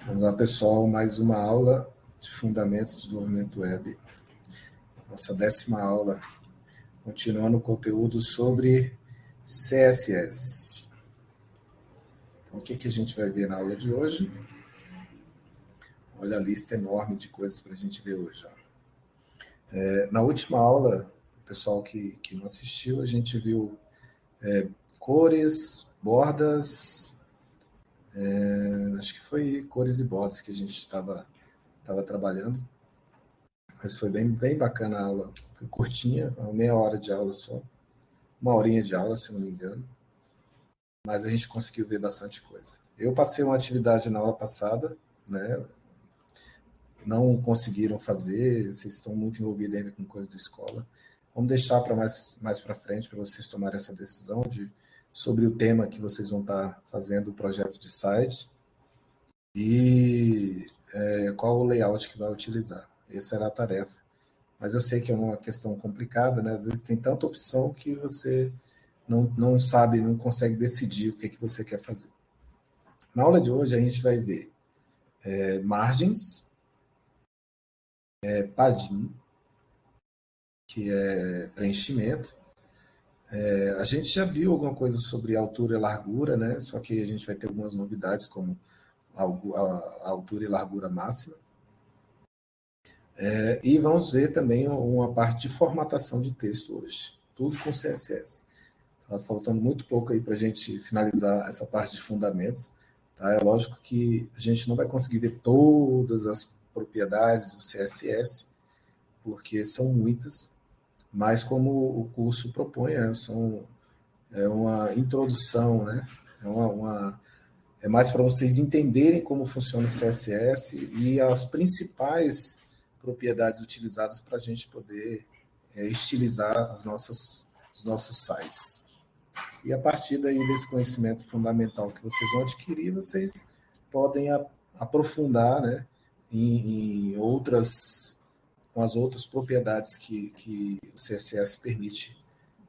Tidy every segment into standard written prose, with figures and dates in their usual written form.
Vamos lá, pessoal, mais uma aula de Fundamentos do Desenvolvimento Web. Nossa 10ª aula, continuando o conteúdo sobre CSS. Então, o que a gente vai ver na aula de hoje? Olha a lista enorme de coisas para a gente ver hoje. Na última aula, o pessoal que não assistiu, a gente viu cores, bordas, acho que foi cores e bordas que a gente estava trabalhando. Mas foi bem bacana a aula. Foi curtinha, uma meia hora de aula só. Uma horinha de aula, se não me engano. Mas a gente conseguiu ver bastante coisa. Eu passei uma atividade na aula passada, né? Não conseguiram fazer, vocês estão muito envolvidos ainda com coisa da escola. Vamos deixar para mais para frente, para vocês tomarem essa decisão sobre o tema que vocês vão estar fazendo o projeto de site e qual o layout que vai utilizar. Essa era a tarefa. Mas eu sei que é uma questão complicada, né? Às vezes tem tanta opção que você não sabe, não consegue decidir o que você quer fazer. Na aula de hoje a gente vai ver margens, padding, que é preenchimento. A gente já viu alguma coisa sobre altura e largura, né? Só que a gente vai ter algumas novidades, como a altura e largura máxima. E vamos ver também uma parte de formatação de texto hoje. Tudo com CSS. Está faltando muito pouco aí para a gente finalizar essa parte de fundamentos. Tá? É lógico que a gente não vai conseguir ver todas as propriedades do CSS, porque são muitas, mas como o curso propõe, é uma introdução, né? É mais para vocês entenderem como funciona o CSS e as principais propriedades utilizadas para a gente poder estilizar os nossos sites. E a partir daí desse conhecimento fundamental que vocês vão adquirir, vocês podem aprofundar, né, com as outras propriedades que o CSS permite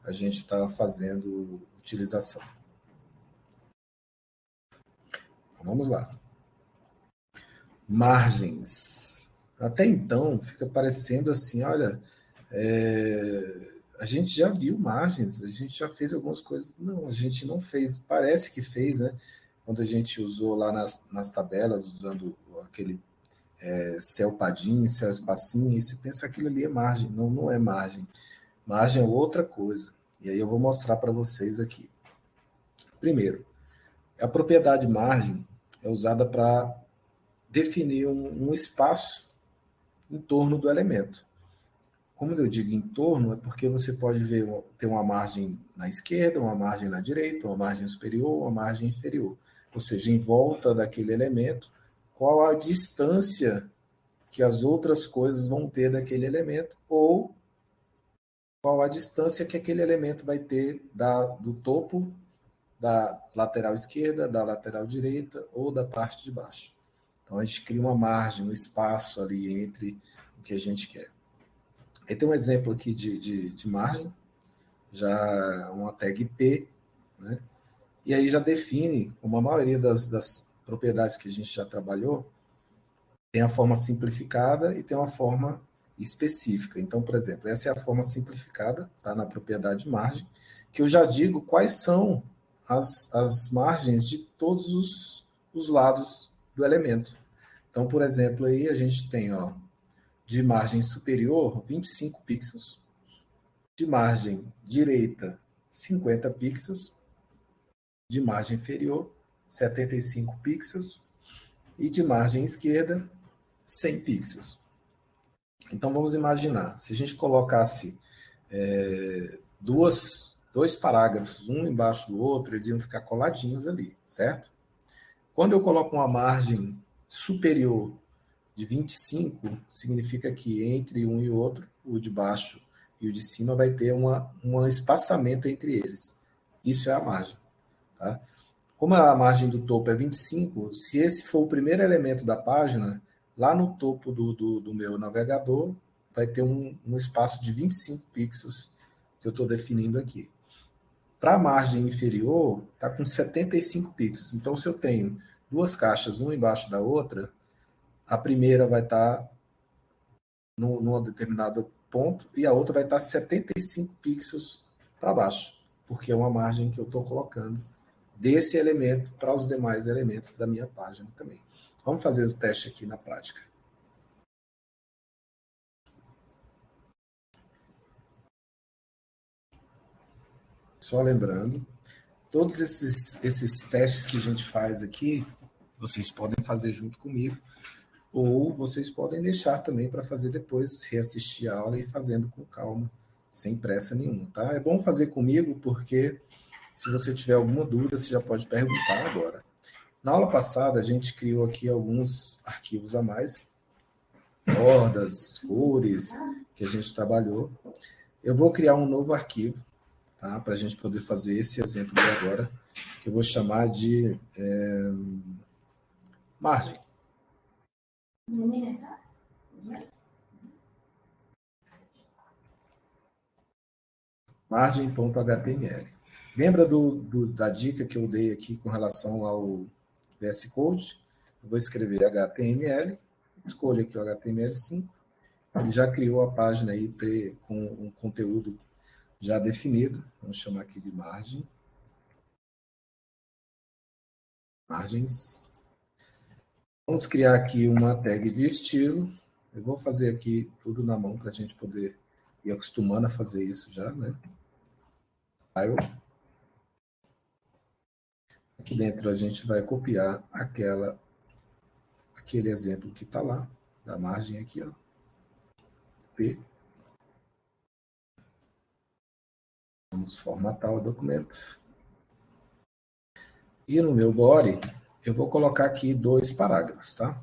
a gente estar fazendo utilização. Então, vamos lá. Margens. Até então, fica parecendo assim, olha, a gente já viu margens, a gente já fez algumas coisas. Não, a gente não fez, parece que fez, né? Quando a gente usou lá nas tabelas, usando aquele céu padding, céu espacinho, e você pensa que aquilo ali é margem. Não, não é margem. Margem é outra coisa. E aí eu vou mostrar para vocês aqui. Primeiro, a propriedade margem é usada para definir um espaço em torno do elemento. Como eu digo em torno, é porque você pode ter uma margem na esquerda, uma margem na direita, uma margem superior, uma margem inferior. Ou seja, em volta daquele elemento, qual a distância que as outras coisas vão ter daquele elemento, ou qual a distância que aquele elemento vai ter do topo da lateral esquerda, da lateral direita ou da parte de baixo. Então a gente cria uma margem, um espaço ali entre o que a gente quer. E tem um exemplo aqui de margem, já uma tag P, né? E aí já define, como a maioria das propriedades que a gente já trabalhou, tem a forma simplificada e tem uma forma específica. Então, por exemplo, essa é a forma simplificada, tá na propriedade margem, que eu já digo quais são as margens de todos os lados do elemento. Então, por exemplo, aí a gente tem, de margem superior, 25 pixels, de margem direita, 50 pixels, de margem inferior, 75 pixels, e de margem esquerda, 100 pixels. Então, vamos imaginar, se a gente colocasse dois parágrafos, um embaixo do outro, eles iam ficar coladinhos ali, certo? Quando eu coloco uma margem superior de 25, significa que entre um e outro, o de baixo e o de cima vai ter um espaçamento entre eles. Isso é a margem. Tá? Como a margem do topo é 25, se esse for o primeiro elemento da página, lá no topo do meu navegador, vai ter um espaço de 25 pixels que eu estou definindo aqui. Para a margem inferior, está com 75 pixels. Então, se eu tenho duas caixas, uma embaixo da outra, a primeira vai estar num determinado ponto e a outra vai estar 75 pixels para baixo, porque é uma margem que eu estou colocando desse elemento para os demais elementos da minha página também. Vamos fazer o teste aqui na prática. Só lembrando, todos esses testes que a gente faz aqui, vocês podem fazer junto comigo, ou vocês podem deixar também para fazer depois, reassistir a aula e fazendo com calma, sem pressa nenhuma, tá? É bom fazer comigo porque se você tiver alguma dúvida, você já pode perguntar agora. Na aula passada, a gente criou aqui alguns arquivos a mais, bordas, cores, que a gente trabalhou. Eu vou criar um novo arquivo, tá? Para a gente poder fazer esse exemplo de agora, que eu vou chamar de margem. Margem.html. Lembra da dica que eu dei aqui com relação ao VS Code? Eu vou escrever HTML, escolho aqui o HTML5, ele já criou a página aí com um conteúdo já definido. Vamos chamar aqui de margem. Margens. Vamos criar aqui uma tag de estilo. Eu vou fazer aqui tudo na mão para a gente poder ir acostumando a fazer isso já, né? Style. Aqui dentro a gente vai copiar aquele exemplo que está lá, da margem aqui, ó. P. Vamos formatar o documento. E no meu body, eu vou colocar aqui 2 parágrafos, tá?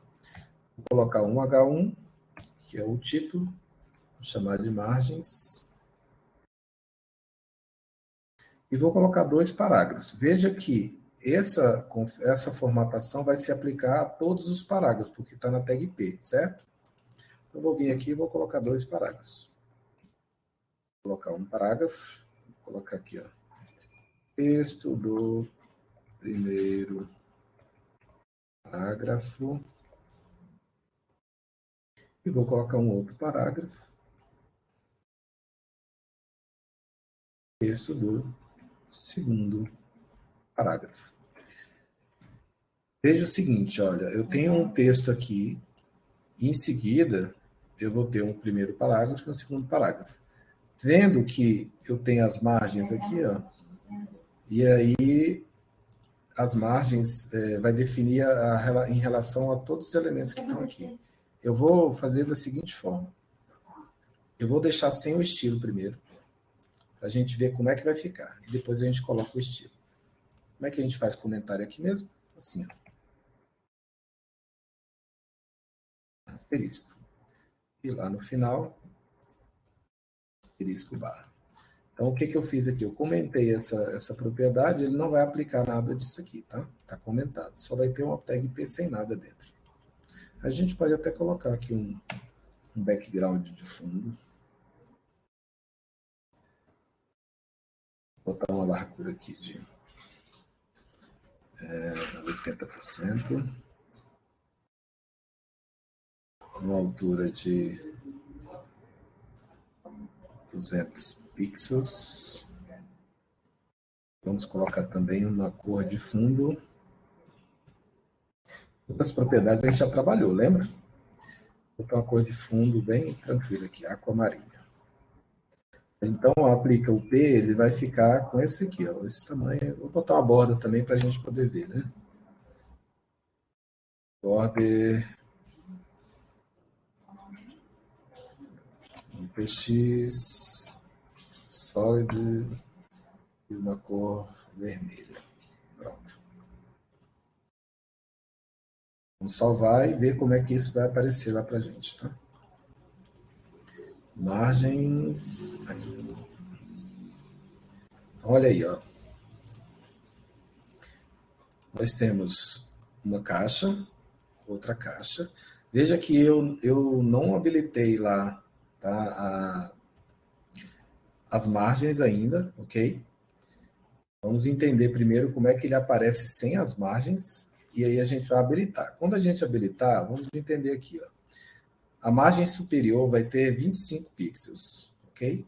Vou colocar um H1, que é o título, vou chamar de margens. E vou colocar 2 parágrafos. Veja que essa formatação vai se aplicar a todos os parágrafos, porque está na tag P, certo? Então, vou vir aqui e vou colocar 2 parágrafos. Vou colocar um parágrafo, vou colocar aqui, ó, texto do primeiro parágrafo. E vou colocar um outro parágrafo. Texto do segundo parágrafo. Veja o seguinte, olha, eu tenho um texto aqui, e em seguida eu vou ter um primeiro parágrafo e um segundo parágrafo. Vendo que eu tenho as margens aqui, ó, e aí as margens vai definir em relação a todos os elementos que estão aqui. Eu vou fazer da seguinte forma. Eu vou deixar sem o estilo primeiro, para a gente ver como é que vai ficar. E depois a gente coloca o estilo. Como é que a gente faz comentário aqui mesmo? Assim, ó. Asterisco. E lá no final, asterisco barra. Então, o que eu fiz aqui? Eu comentei essa propriedade, ele não vai aplicar nada disso aqui, tá? Está comentado. Só vai ter uma tag P sem nada dentro. A gente pode até colocar aqui um background de fundo. Vou botar uma largura aqui de 80%. Uma altura de 200 pixels. Vamos colocar também uma cor de fundo. Outras propriedades a gente já trabalhou, lembra? Vou botar uma cor de fundo bem tranquila aqui, aquamarinha. Então, aplica o P, ele vai ficar com esse aqui, ó, esse tamanho. Vou botar uma borda também para a gente poder ver, né? Border um PX sólido e uma cor vermelha. Pronto. Vamos salvar e ver como é que isso vai aparecer lá para a gente, tá? Margens. Aqui. Então, olha aí, ó. Nós temos uma caixa, outra caixa. Veja que eu não habilitei lá, tá, as margens ainda, ok? Vamos entender primeiro como é que ele aparece sem as margens. e aí a gente vai habilitar. Quando a gente habilitar, vamos entender aqui, ó. A margem superior vai ter 25 pixels, ok?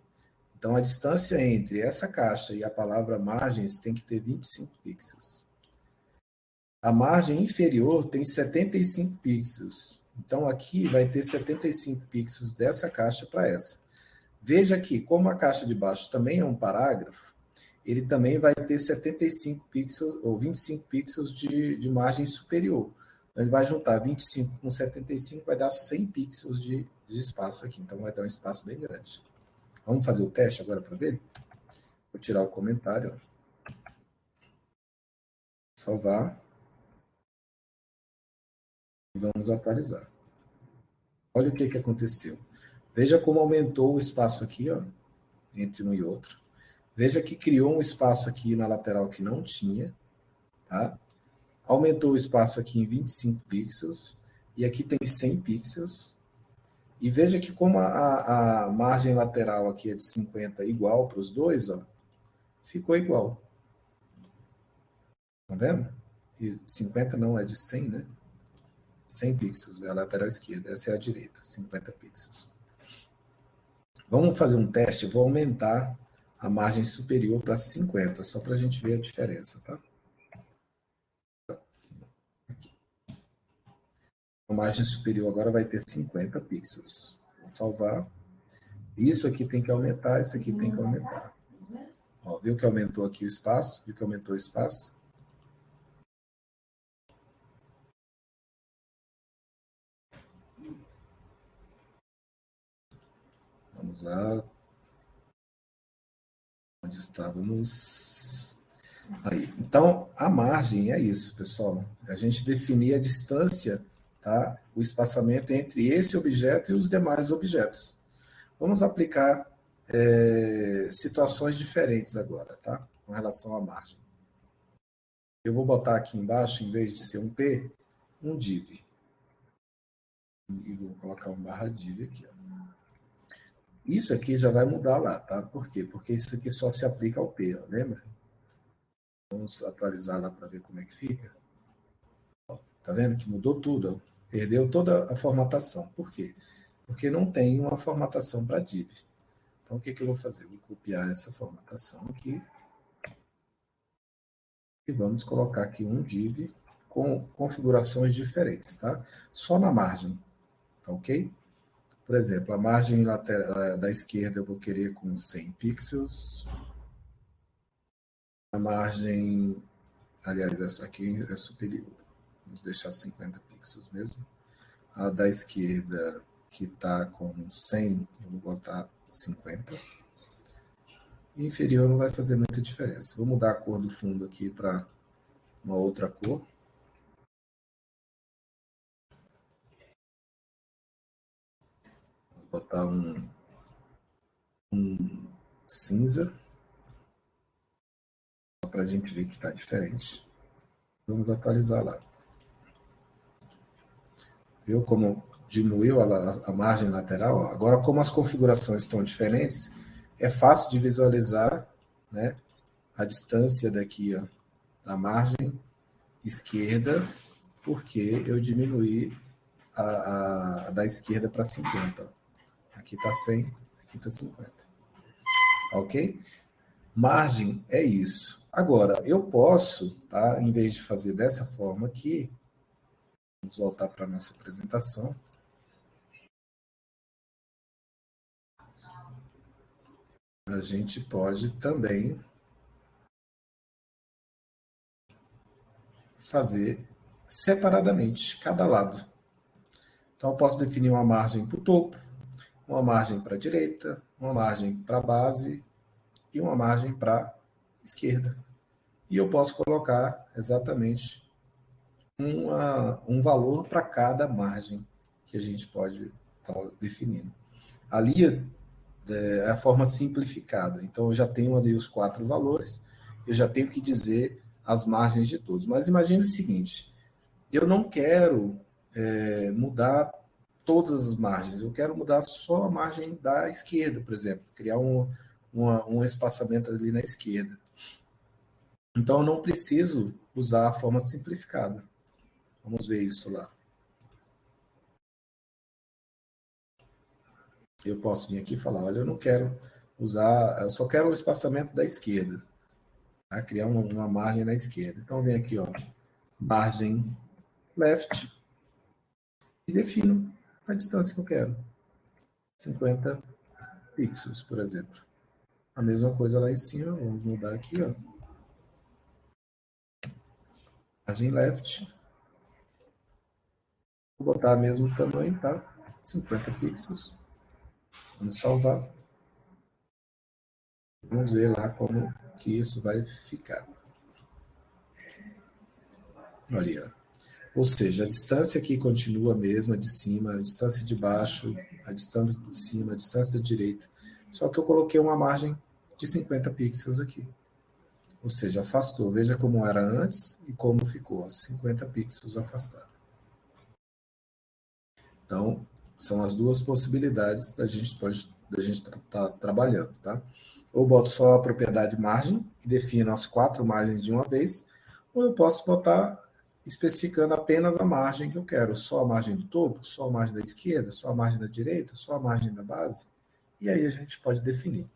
Então, a distância entre essa caixa e a palavra margens tem que ter 25 pixels. A margem inferior tem 75 pixels. Então, aqui vai ter 75 pixels dessa caixa para essa. Veja que, como a caixa de baixo também é um parágrafo, ele também vai ter 75 pixels ou 25 pixels de margem superior. Então, ele vai juntar 25 com 75, vai dar 100 pixels de espaço aqui. Então, vai dar um espaço bem grande. Vamos fazer o teste agora para ver? Vou tirar o comentário. Salvar. E vamos atualizar. Olha o que aconteceu. Veja como aumentou o espaço aqui, ó, entre um e outro. Veja que criou um espaço aqui na lateral que não tinha, tá? Aumentou o espaço aqui em 25 pixels, e aqui tem 100 pixels. E veja que como a margem lateral aqui é de 50 igual para os dois, ó, ficou igual. Tá vendo? E 50 não é de 100, né? 100 pixels é a lateral esquerda, essa é a direita, 50 pixels. Vamos fazer um teste, vou aumentar a margem superior para 50, só para a gente ver a diferença, tá? A margem superior agora vai ter 50 pixels. Vou salvar. Isso aqui tem que aumentar, isso aqui tem que aumentar. Ó, viu que aumentou aqui o espaço? Viu que aumentou o espaço? Vamos lá. Onde estávamos? Aí. Então, a margem é isso, pessoal. A gente definir a distância, tá? O espaçamento entre esse objeto e os demais objetos. Vamos aplicar situações diferentes agora, tá? Com relação à margem. Eu vou botar aqui embaixo, em vez de ser um P, um div. E vou colocar um barra div aqui, ó. Isso aqui já vai mudar lá, tá? Por quê? Porque isso aqui só se aplica ao P, ó, lembra? Vamos atualizar lá para ver como é que fica. Ó, tá vendo que mudou tudo? Ó. Perdeu toda a formatação. Por quê? Porque não tem uma formatação para div. Então, o que eu vou fazer? Vou copiar essa formatação aqui e vamos colocar aqui um div com configurações diferentes, tá? Só na margem, tá ok? Por exemplo, a margem lateral da esquerda eu vou querer com 100 pixels. A margem, aliás, essa aqui é superior. Vamos deixar 50 pixels mesmo. A da esquerda, que está com 100, eu vou botar 50. E inferior não vai fazer muita diferença. Vou mudar a cor do fundo aqui para uma outra cor. Vou botar um cinza, para a gente ver que está diferente. Vamos atualizar lá. Viu como diminuiu a margem lateral? Agora, como as configurações estão diferentes, é fácil de visualizar, né, a distância daqui, ó, da margem esquerda, porque eu diminuí a da esquerda para 50. Aqui está 100, aqui está 50. Ok? Margem é isso. Agora, eu posso, tá, em vez de fazer dessa forma aqui, vamos voltar para a nossa apresentação. A gente pode também fazer separadamente, cada lado. Então, eu posso definir uma margem para o topo, uma margem para a direita, uma margem para a base e uma margem para a esquerda. E eu posso colocar exatamente um valor para cada margem que a gente pode estar definindo. Ali é a forma simplificada. Então, eu já tenho ali os 4 valores, eu já tenho que dizer as margens de todos. Mas imagine o seguinte, eu não quero mudar todas as margens, eu quero mudar só a margem da esquerda, por exemplo, criar um espaçamento ali na esquerda. Então, eu não preciso usar a forma simplificada. Vamos ver isso lá. Eu posso vir aqui e falar, olha, eu não quero usar, eu só quero o espaçamento da esquerda. Tá? Criar uma margem na esquerda. Então, vem aqui, ó, margem left e defino a distância que eu quero. 50 pixels, por exemplo. A mesma coisa lá em cima, vamos mudar aqui, ó. Margem left. Vou botar o mesmo tamanho, tá? 50 pixels. Vamos salvar. Vamos ver lá como que isso vai ficar. Olha, ou seja, a distância aqui continua a mesma de cima, a distância de baixo, a distância de cima, a distância da direita. Só que eu coloquei uma margem de 50 pixels aqui. Ou seja, afastou. Veja como era antes e como ficou. 50 pixels afastado. Então, são as duas possibilidades da gente estar trabalhando, tá? Ou boto só a propriedade margem e defino as 4 margens de uma vez, ou eu posso botar especificando apenas a margem que eu quero, só a margem do topo, só a margem da esquerda, só a margem da direita, só a margem da base, e aí a gente pode definir.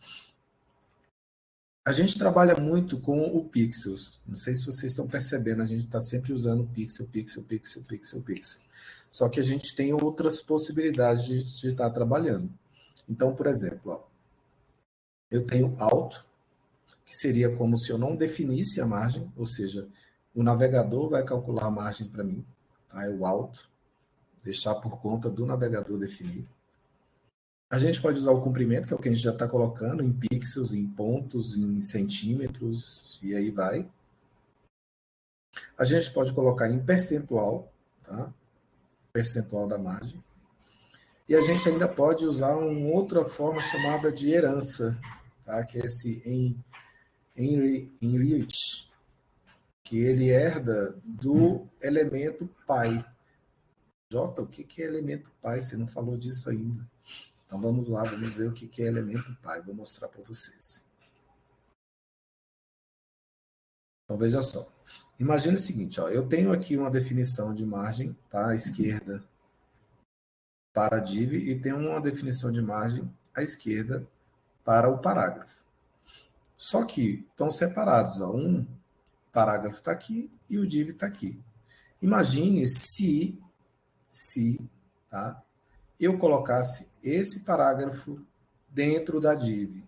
A gente trabalha muito com o pixels. Não sei se vocês estão percebendo, a gente está sempre usando pixel, pixel, pixel, pixel, pixel. Só que a gente tem outras possibilidades de estar trabalhando. Então, por exemplo, ó, eu tenho alto, que seria como se eu não definisse a margem, ou seja, o navegador vai calcular a margem para mim, tá? É o alto, deixar por conta do navegador definir. A gente pode usar o comprimento, que é o que a gente já está colocando, em pixels, em pontos, em centímetros, e aí vai. A gente pode colocar em percentual, tá? Percentual da margem. E a gente ainda pode usar uma outra forma chamada de herança, tá? Que é esse enrich, que ele herda do elemento pi. Jota, o que é elemento pi? Você não falou disso ainda. Então vamos lá, vamos ver o que é elemento pi. Vou mostrar para vocês. Então veja só. Imagina o seguinte, ó, eu tenho aqui uma definição de margem, tá? À esquerda para a div e tenho uma definição de margem à esquerda para o parágrafo. Só que estão separados, ó, um parágrafo está aqui e o div está aqui. Imagine se tá, eu colocasse esse parágrafo dentro da div.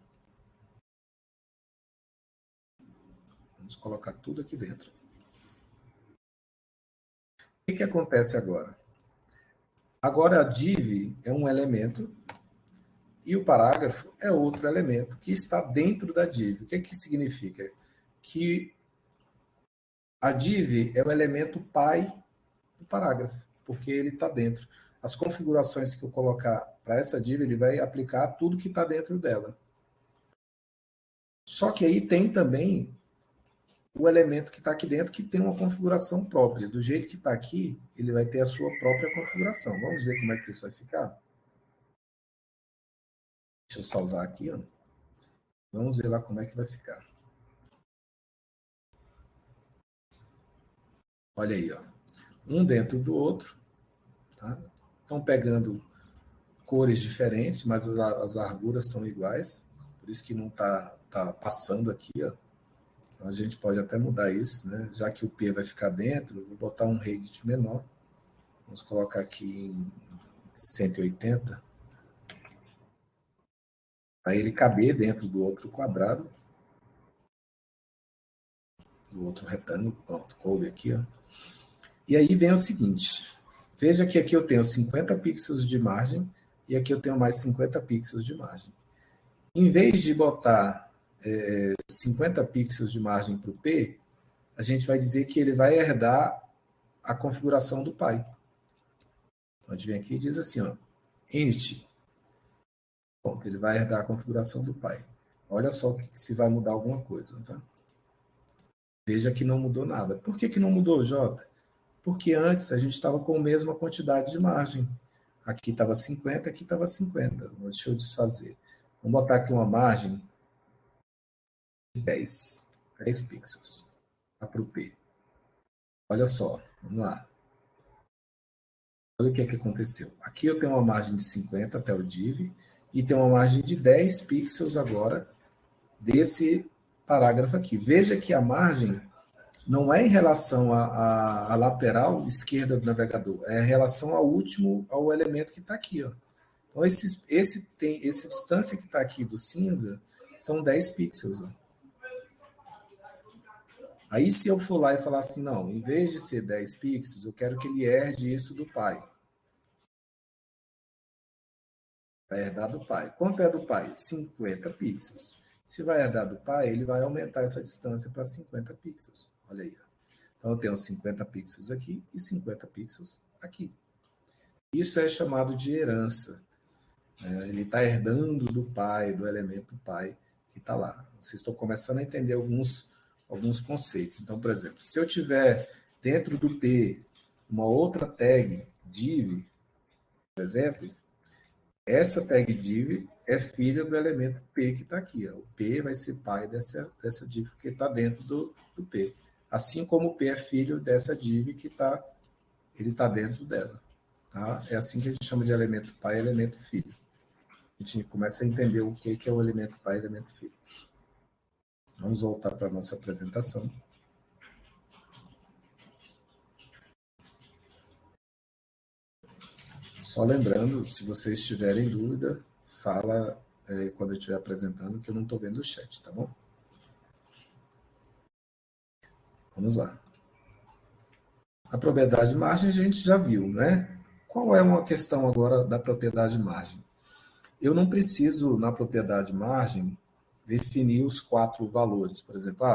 Vamos colocar tudo aqui dentro. O que acontece agora? Agora a div é um elemento e o parágrafo é outro elemento que está dentro da div. O que significa? Que a div é o elemento pi do parágrafo, porque ele está dentro. As configurações que eu colocar para essa div, ele vai aplicar tudo que está dentro dela. Só que aí tem também o elemento que está aqui dentro, que tem uma configuração própria. Do jeito que está aqui, ele vai ter a sua própria configuração. Vamos ver como é que isso vai ficar? Deixa eu salvar aqui. Ó. Vamos ver lá como é que vai ficar. Olha aí, ó. Um dentro do outro. Tá? Estão pegando cores diferentes, mas as larguras são iguais. Por isso que não tá passando aqui. Ó. Então a gente pode até mudar isso, né? Já que o P vai ficar dentro, vou botar um rate menor. Vamos colocar aqui em 180. Para ele caber dentro do outro quadrado, do outro retângulo. Pronto, coube aqui. Ó. E aí vem o seguinte. Veja que aqui eu tenho 50 pixels de margem e aqui eu tenho mais 50 pixels de margem. Em vez de botar 50 pixels de margem para o P, a gente vai dizer que ele vai herdar a configuração do pai. Então, a gente vem aqui e diz assim, ó, init. Pronto, ele vai herdar a configuração do pai. Olha só se vai mudar alguma coisa. Tá? Veja que não mudou nada. Por que não mudou, Jota? Porque antes a gente estava com a mesma quantidade de margem. Aqui estava 50, aqui estava 50. Deixa eu desfazer. Vamos botar aqui uma margem de 10 pixels. Para o P. Olha só, vamos lá. Olha o que é que aconteceu. Aqui eu tenho uma margem de 50 até o div e tem uma margem de 10 pixels agora desse parágrafo aqui. Veja que a margem não é em relação à lateral esquerda do navegador, é em relação ao último, ao elemento que está aqui. Ó. Então, essa distância que está aqui do cinza são 10 pixels. Ó. Aí, se eu for lá e falar assim, não, em vez de ser 10 pixels, eu quero que ele herde isso do pai. Vai herdar do pai. Quanto é do pai? 50 pixels. Se vai herdar do pai, ele vai aumentar essa distância para 50 pixels. Olha aí. Então, eu tenho 50 pixels aqui e 50 pixels aqui. Isso é chamado de herança. Ele está herdando do pai, do elemento pai que está lá. Vocês estão começando a entender alguns conceitos. Então, por exemplo, se eu tiver dentro do P uma outra tag div, por exemplo, essa tag div é filha do elemento P que está aqui. Ó. O P vai ser pai dessa div que está dentro do P. Assim como o P é filho dessa div que ele está dentro dela. Tá? É assim que a gente chama de elemento pai e elemento filho. A gente começa a entender o que é o elemento pai e o elemento filho. Vamos voltar para a nossa apresentação. Só lembrando, se vocês tiverem dúvida, fala quando eu estiver apresentando, que eu não estou vendo o chat, tá bom? Vamos lá. A propriedade de margem a gente já viu, né? Qual é uma questão agora da propriedade de margem? Eu não preciso, na propriedade margem, definir os 4 valores. Por exemplo,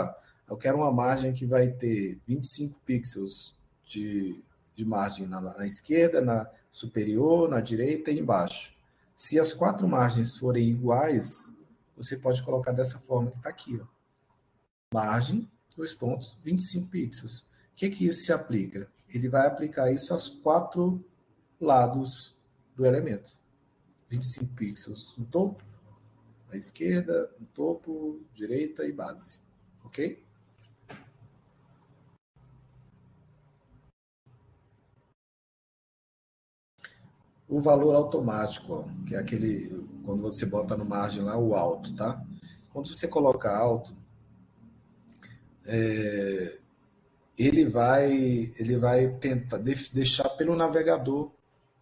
eu quero uma margem que vai ter 25 pixels de margem na esquerda, na superior, na direita e embaixo. Se as 4 margens forem iguais, você pode colocar dessa forma que está aqui. Ó. Margem, 2 pontos, 25 pixels. O que isso se aplica? Ele vai aplicar isso aos 4 lados do elemento. 25 pixels no topo, na esquerda, no topo, direita e base. Ok? O valor automático, ó, que é aquele, quando você bota no margem lá, o alto, tá? Quando você coloca alto, ele vai tentar deixar pelo navegador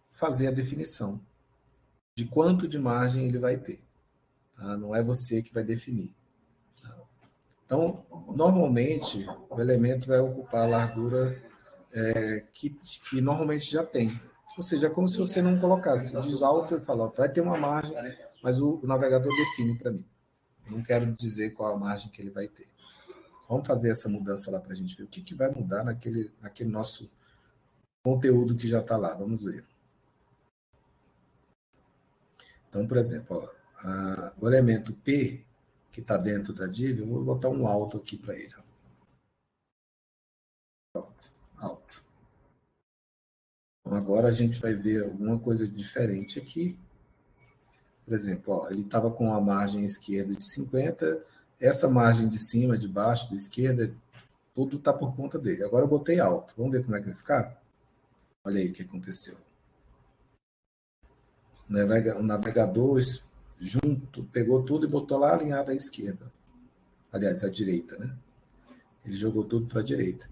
fazer a definição de quanto de margem ele vai ter. Tá? Não é você que vai definir. Então, normalmente, o elemento vai ocupar a largura que normalmente já tem. Ou seja, é como se você não colocasse. Diz alto e fala, vai ter uma margem, mas o navegador define para mim. Eu não quero dizer qual a margem que ele vai ter. Vamos fazer essa mudança lá para a gente ver o que vai mudar naquele nosso conteúdo que já está lá. Vamos ver. Então, por exemplo, o elemento P, que está dentro da div, eu vou botar um alto aqui para ele. Pronto, alto. Então, agora a gente vai ver alguma coisa diferente aqui. Por exemplo, ele estava com a margem esquerda de 50, essa margem de cima, de baixo, da esquerda, tudo está por conta dele. Agora eu botei alto. Vamos ver como é que vai ficar? Olha aí o que aconteceu. O navegador junto, pegou tudo e botou lá alinhado à esquerda. Aliás, à direita, né? Ele jogou tudo para a direita.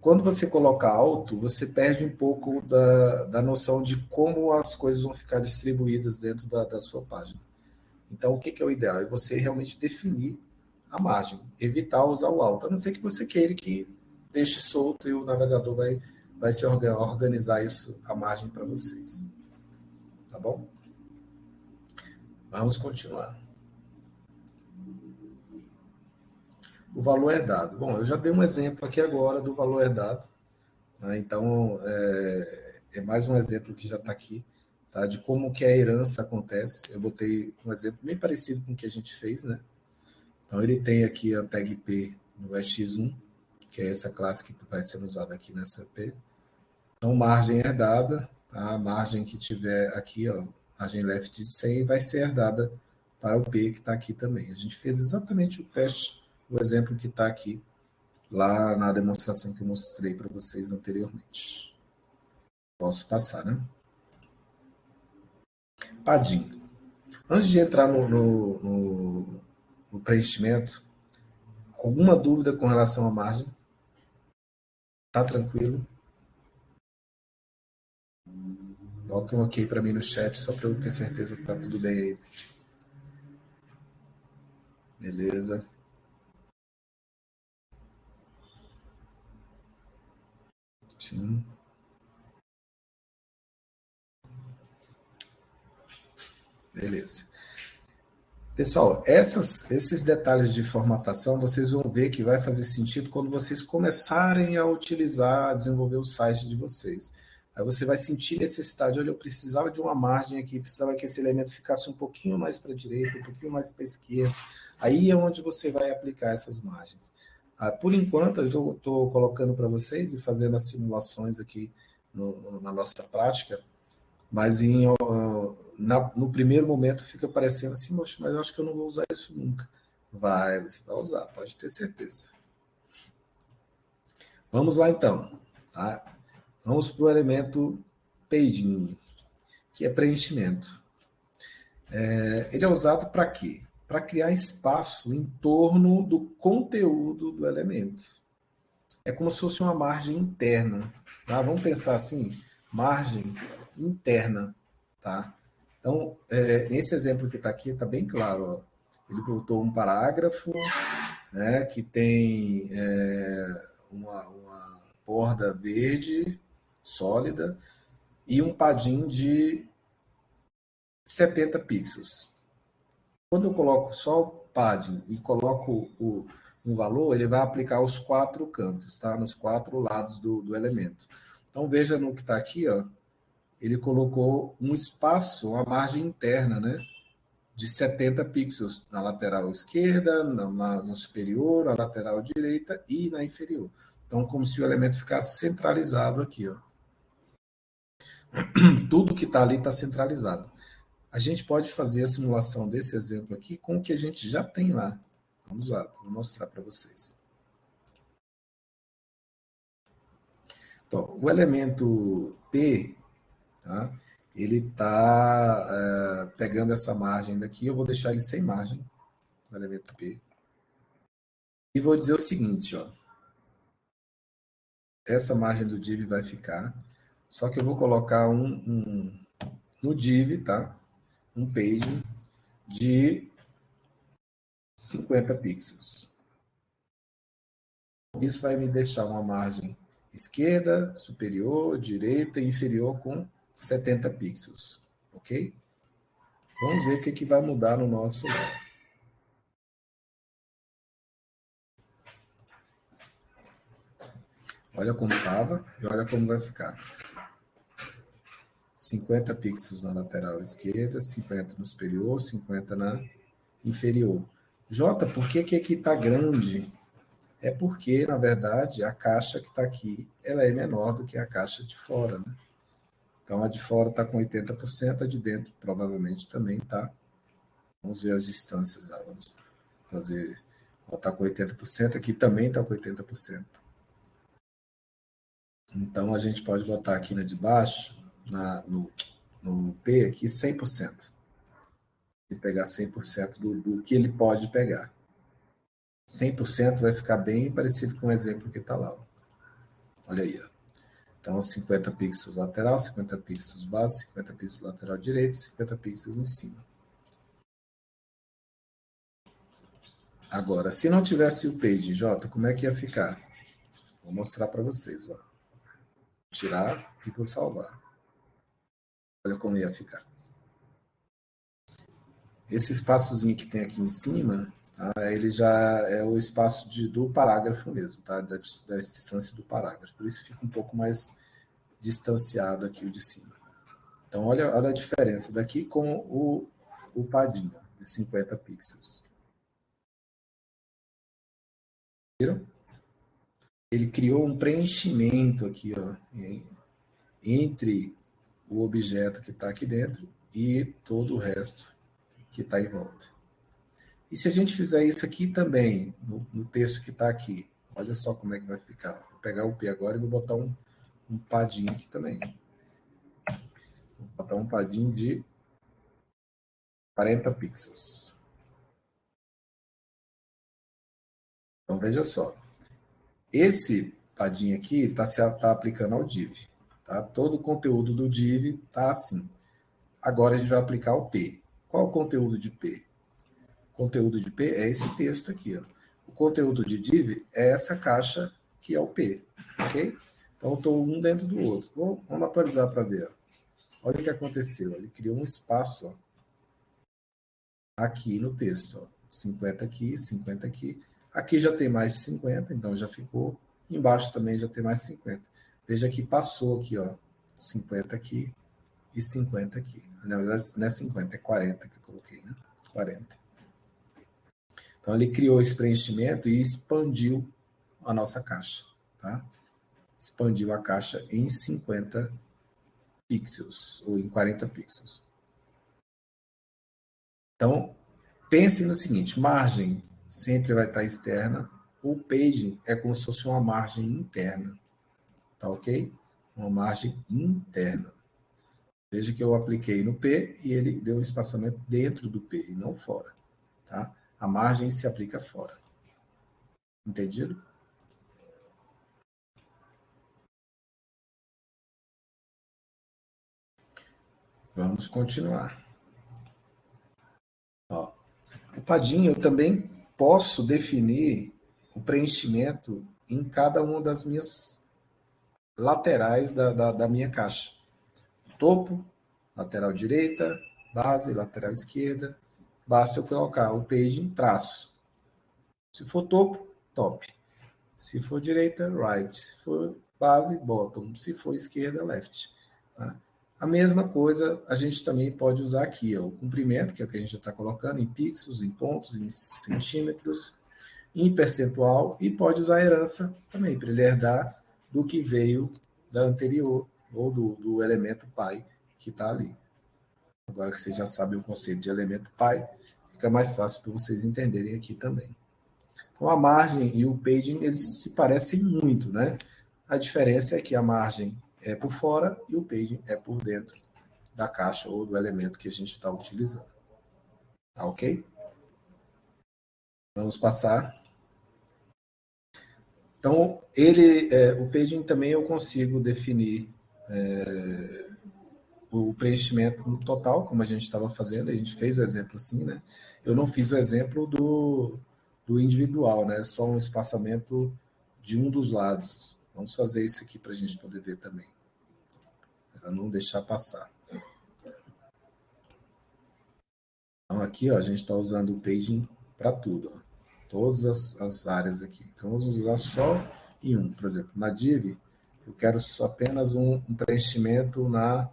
Quando você coloca alto, você perde um pouco da noção de como as coisas vão ficar distribuídas dentro da sua página. Então, o que é o ideal? É você realmente definir a margem, evitar usar o alto, a não ser que você queira que deixe solto e o navegador vai se organizar isso, a margem para vocês. Tá bom? Vamos continuar. O valor herdado. Bom, eu já dei um exemplo aqui agora do valor herdado. Né? Então, é mais um exemplo que já está aqui, tá? De como que a herança acontece. Eu botei um exemplo bem parecido com o que a gente fez, né? Então, ele tem aqui a tag P no x1, que é essa classe que vai ser usada aqui nessa P. Então, margem herdada, tá? A margem que tiver aqui, ó, margem left de 100, vai ser herdada para o P que está aqui também. A gente fez exatamente o teste, o exemplo que está aqui, lá na demonstração que eu mostrei para vocês anteriormente. Posso passar, né? Padim. Antes de entrar no preenchimento, alguma dúvida com relação à margem? Tá tranquilo? Bota um ok para mim no chat, só para eu ter certeza que tá tudo bem aí. Beleza. Sim. Beleza. Pessoal, esses detalhes de formatação vocês vão ver que vai fazer sentido quando vocês começarem a utilizar, desenvolver o site de vocês. Aí você vai sentir necessidade, olha, eu precisava de uma margem aqui, precisava que esse elemento ficasse um pouquinho mais para a direita, um pouquinho mais para a esquerda. Aí é onde você vai aplicar essas margens. Por enquanto, eu estou colocando para vocês e fazendo as simulações aqui na nossa prática, mas no primeiro momento fica parecendo assim, moxa, mas eu acho que eu não vou usar isso nunca. Você vai usar, pode ter certeza. Vamos lá então. Tá? Vamos para o elemento paging, que é preenchimento. Ele é usado para quê? Para criar espaço em torno do conteúdo do elemento. É como se fosse uma margem interna. Tá? Vamos pensar assim, margem interna. Tá? Então, nesse exemplo que está aqui, está bem claro. Ó. Ele botou um parágrafo, né, que tem uma borda verde sólida e um padding de 70 pixels. Quando eu coloco só o padding e coloco um valor, ele vai aplicar os quatro cantos, tá? Nos quatro lados do elemento. Então veja no que está aqui, ó, ele colocou um espaço, uma margem interna, né? De 70 pixels na lateral esquerda, no superior, na lateral direita e na inferior. Então, como se o elemento ficasse centralizado aqui, ó. Tudo que está ali está centralizado. A gente pode fazer a simulação desse exemplo aqui com o que a gente já tem lá. Vamos lá, vou mostrar para vocês. Então, o elemento P, tá? Ele está pegando essa margem daqui, eu vou deixar ele sem margem, o elemento P. E vou dizer o seguinte, ó. Essa margem do div vai ficar, só que eu vou colocar no div, tá? Um page de 50 pixels. Isso vai me deixar uma margem esquerda, superior, direita e inferior com 70 pixels, ok? Vamos ver o que vai mudar no nosso lado. Olha como estava e olha como vai ficar. 50 pixels na lateral esquerda, 50 no superior, 50 na inferior. Jota, por que aqui está grande? É porque, na verdade, a caixa que está aqui, ela é menor do que a caixa de fora, né? Então, a de fora está com 80%, a de dentro provavelmente também está. Vamos ver as distâncias. Vamos fazer... Ela está com 80%, aqui também está com 80%. Então, a gente pode botar aqui na de baixo, no P aqui, 100%. E pegar 100% do que ele pode pegar. 100% vai ficar bem parecido com o exemplo que está lá. Olha aí, ó. Então, 50 pixels lateral, 50 pixels base, 50 pixels lateral direito, 50 pixels em cima. Agora, se não tivesse o page, Jota, como é que ia ficar? Vou mostrar para vocês. Ó. Tirar e vou salvar. Olha como ia ficar. Esse espaçozinho que tem aqui em cima, tá? Ele já é o espaço do parágrafo mesmo, tá? Da distância do parágrafo. Por isso fica um pouco mais distanciado aqui o de cima. Então, olha a diferença daqui com o padinho, de 50 pixels. Viram? Ele criou um preenchimento aqui, ó, entre o objeto que está aqui dentro e todo o resto que está em volta. E se a gente fizer isso aqui também, no texto que está aqui, olha só como é que vai ficar. Vou pegar o P agora e vou botar um padinho aqui também. Vou botar um padding de 40 pixels. Então, veja só. Esse padding aqui está aplicando ao div. Tá? Todo o conteúdo do div está assim. Agora a gente vai aplicar o P. Qual o conteúdo de P? O conteúdo de P é esse texto aqui. Ó. O conteúdo de div é essa caixa que é o P. Ok? Então, eu estou um dentro do outro. Vamos atualizar para ver. Ó. Olha o que aconteceu. Ele criou um espaço ó, aqui no texto. Ó. 50 aqui, 50 aqui. Aqui já tem mais de 50, então já ficou. Embaixo também já tem mais de 50. Veja que passou aqui, ó. 50 aqui e 50 aqui. Na verdade, não é 50, é 40 que eu coloquei, né? 40. Então, ele criou esse preenchimento e expandiu a nossa caixa, tá? Expandiu a caixa em 50 pixels, ou em 40 pixels. Então, pense no seguinte, margem sempre vai estar externa, o paging é como se fosse uma margem interna, tá ok? Uma margem interna. Veja que eu apliquei no P e ele deu um espaçamento dentro do P e não fora, tá? A margem se aplica fora. Entendido? Vamos continuar. Ó, o padding eu também posso definir o preenchimento em cada uma das minhas laterais da minha caixa. Topo, lateral direita, base, lateral esquerda. Basta eu colocar o paging traço. Se for topo, top. Se for direita, right. Se for base, bottom. Se for esquerda, left. Tá? A mesma coisa a gente também pode usar aqui, ó, o comprimento, que é o que a gente já está colocando, em pixels, em pontos, em centímetros, em percentual, e pode usar a herança também, para ele herdar do que veio da anterior, ou do elemento pai que está ali. Agora que vocês já sabem o conceito de elemento pai, fica mais fácil para vocês entenderem aqui também. Então, a margem e o paging, eles se parecem muito, né? A diferença é que a margem é por fora e o paging é por dentro da caixa ou do elemento que a gente está utilizando. Tá ok? Vamos passar. Então, o paging também eu consigo definir o preenchimento no total, como a gente estava fazendo, a gente fez o exemplo assim, né? Eu não fiz o exemplo do individual, né? Só um espaçamento de um dos lados. Vamos fazer isso aqui para a gente poder ver também, para não deixar passar. Então, aqui ó, a gente está usando o paging para tudo, ó. Todas as áreas aqui. Então, vamos usar só em um. Por exemplo, na div, eu quero só apenas um preenchimento na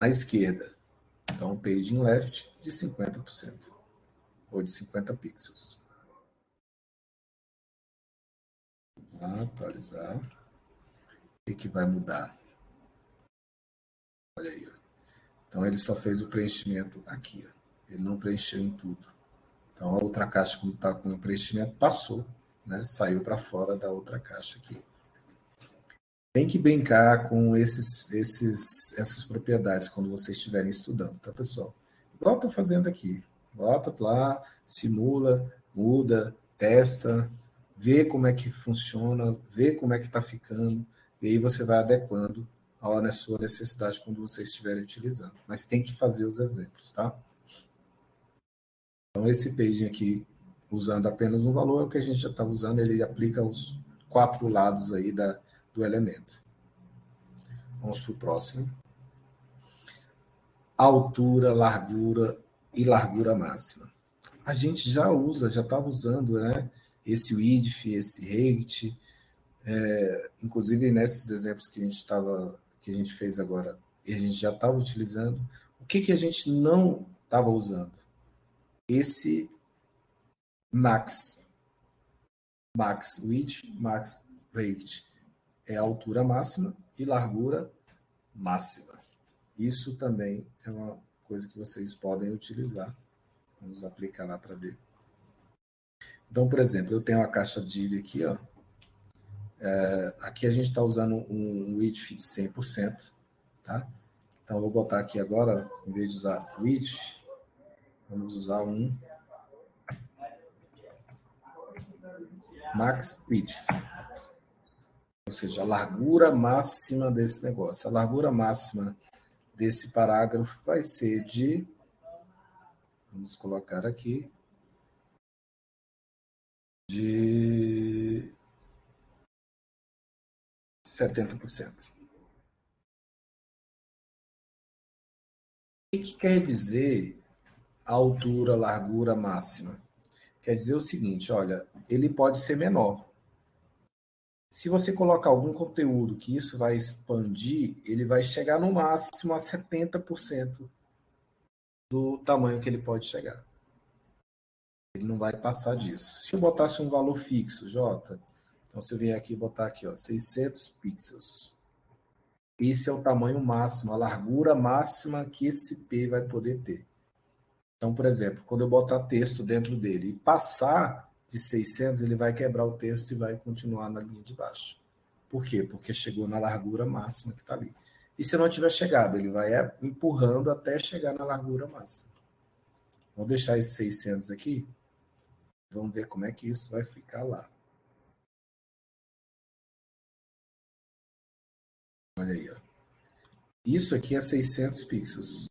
esquerda. Então, paging left de 50%, ou de 50 pixels. Atualizar. O que vai mudar? Olha aí. Ó. Então, ele só fez o preenchimento aqui. Ó. Ele não preencheu em tudo. Então, a outra caixa, como está com o preenchimento, passou. Né? Saiu para fora da outra caixa aqui. Tem que brincar com essas propriedades quando vocês estiverem estudando, tá, pessoal? Igual eu estou fazendo aqui. Bota lá, simula, muda, testa, vê como é que funciona, vê como é que está ficando, e aí você vai adequando na sua necessidade quando vocês estiverem utilizando. Mas tem que fazer os exemplos, tá? Então, esse paging aqui, usando apenas um valor, é o que a gente já está usando, ele aplica os 4 lados aí do elemento. Vamos para o próximo. Altura, largura e largura máxima. A gente já usa, já estava usando, né, esse width, esse height, inclusive nesses exemplos que a gente fez agora, e a gente já estava utilizando. O que a gente não estava usando? Esse max width, max height é a altura máxima e largura máxima. Isso também é uma coisa que vocês podem utilizar. Vamos aplicar lá para ver. Então, por exemplo, eu tenho uma caixa div aqui, ó. Aqui a gente está usando um width de 100%, tá? Então, eu vou botar aqui agora, em vez de usar width, vamos usar um max width, ou seja, a largura máxima desse negócio. A largura máxima desse parágrafo vai ser de, vamos colocar aqui, de 70%. O que quer dizer a altura, largura máxima? Quer dizer o seguinte, olha, ele pode ser menor. Se você colocar algum conteúdo que isso vai expandir, ele vai chegar no máximo a 70% do tamanho que ele pode chegar. Ele não vai passar disso. Se eu botasse um valor fixo, J, então se eu vier aqui e botar aqui, ó, 600 pixels, esse é o tamanho máximo, a largura máxima que esse P vai poder ter. Então, por exemplo, quando eu botar texto dentro dele e passar de 600, ele vai quebrar o texto e vai continuar na linha de baixo. Por quê? Porque chegou na largura máxima que está ali. E se não tiver chegado, ele vai empurrando até chegar na largura máxima. Vou deixar esses 600 aqui. Vamos ver como é que isso vai ficar lá. Olha aí, ó. Isso aqui é 600 pixels.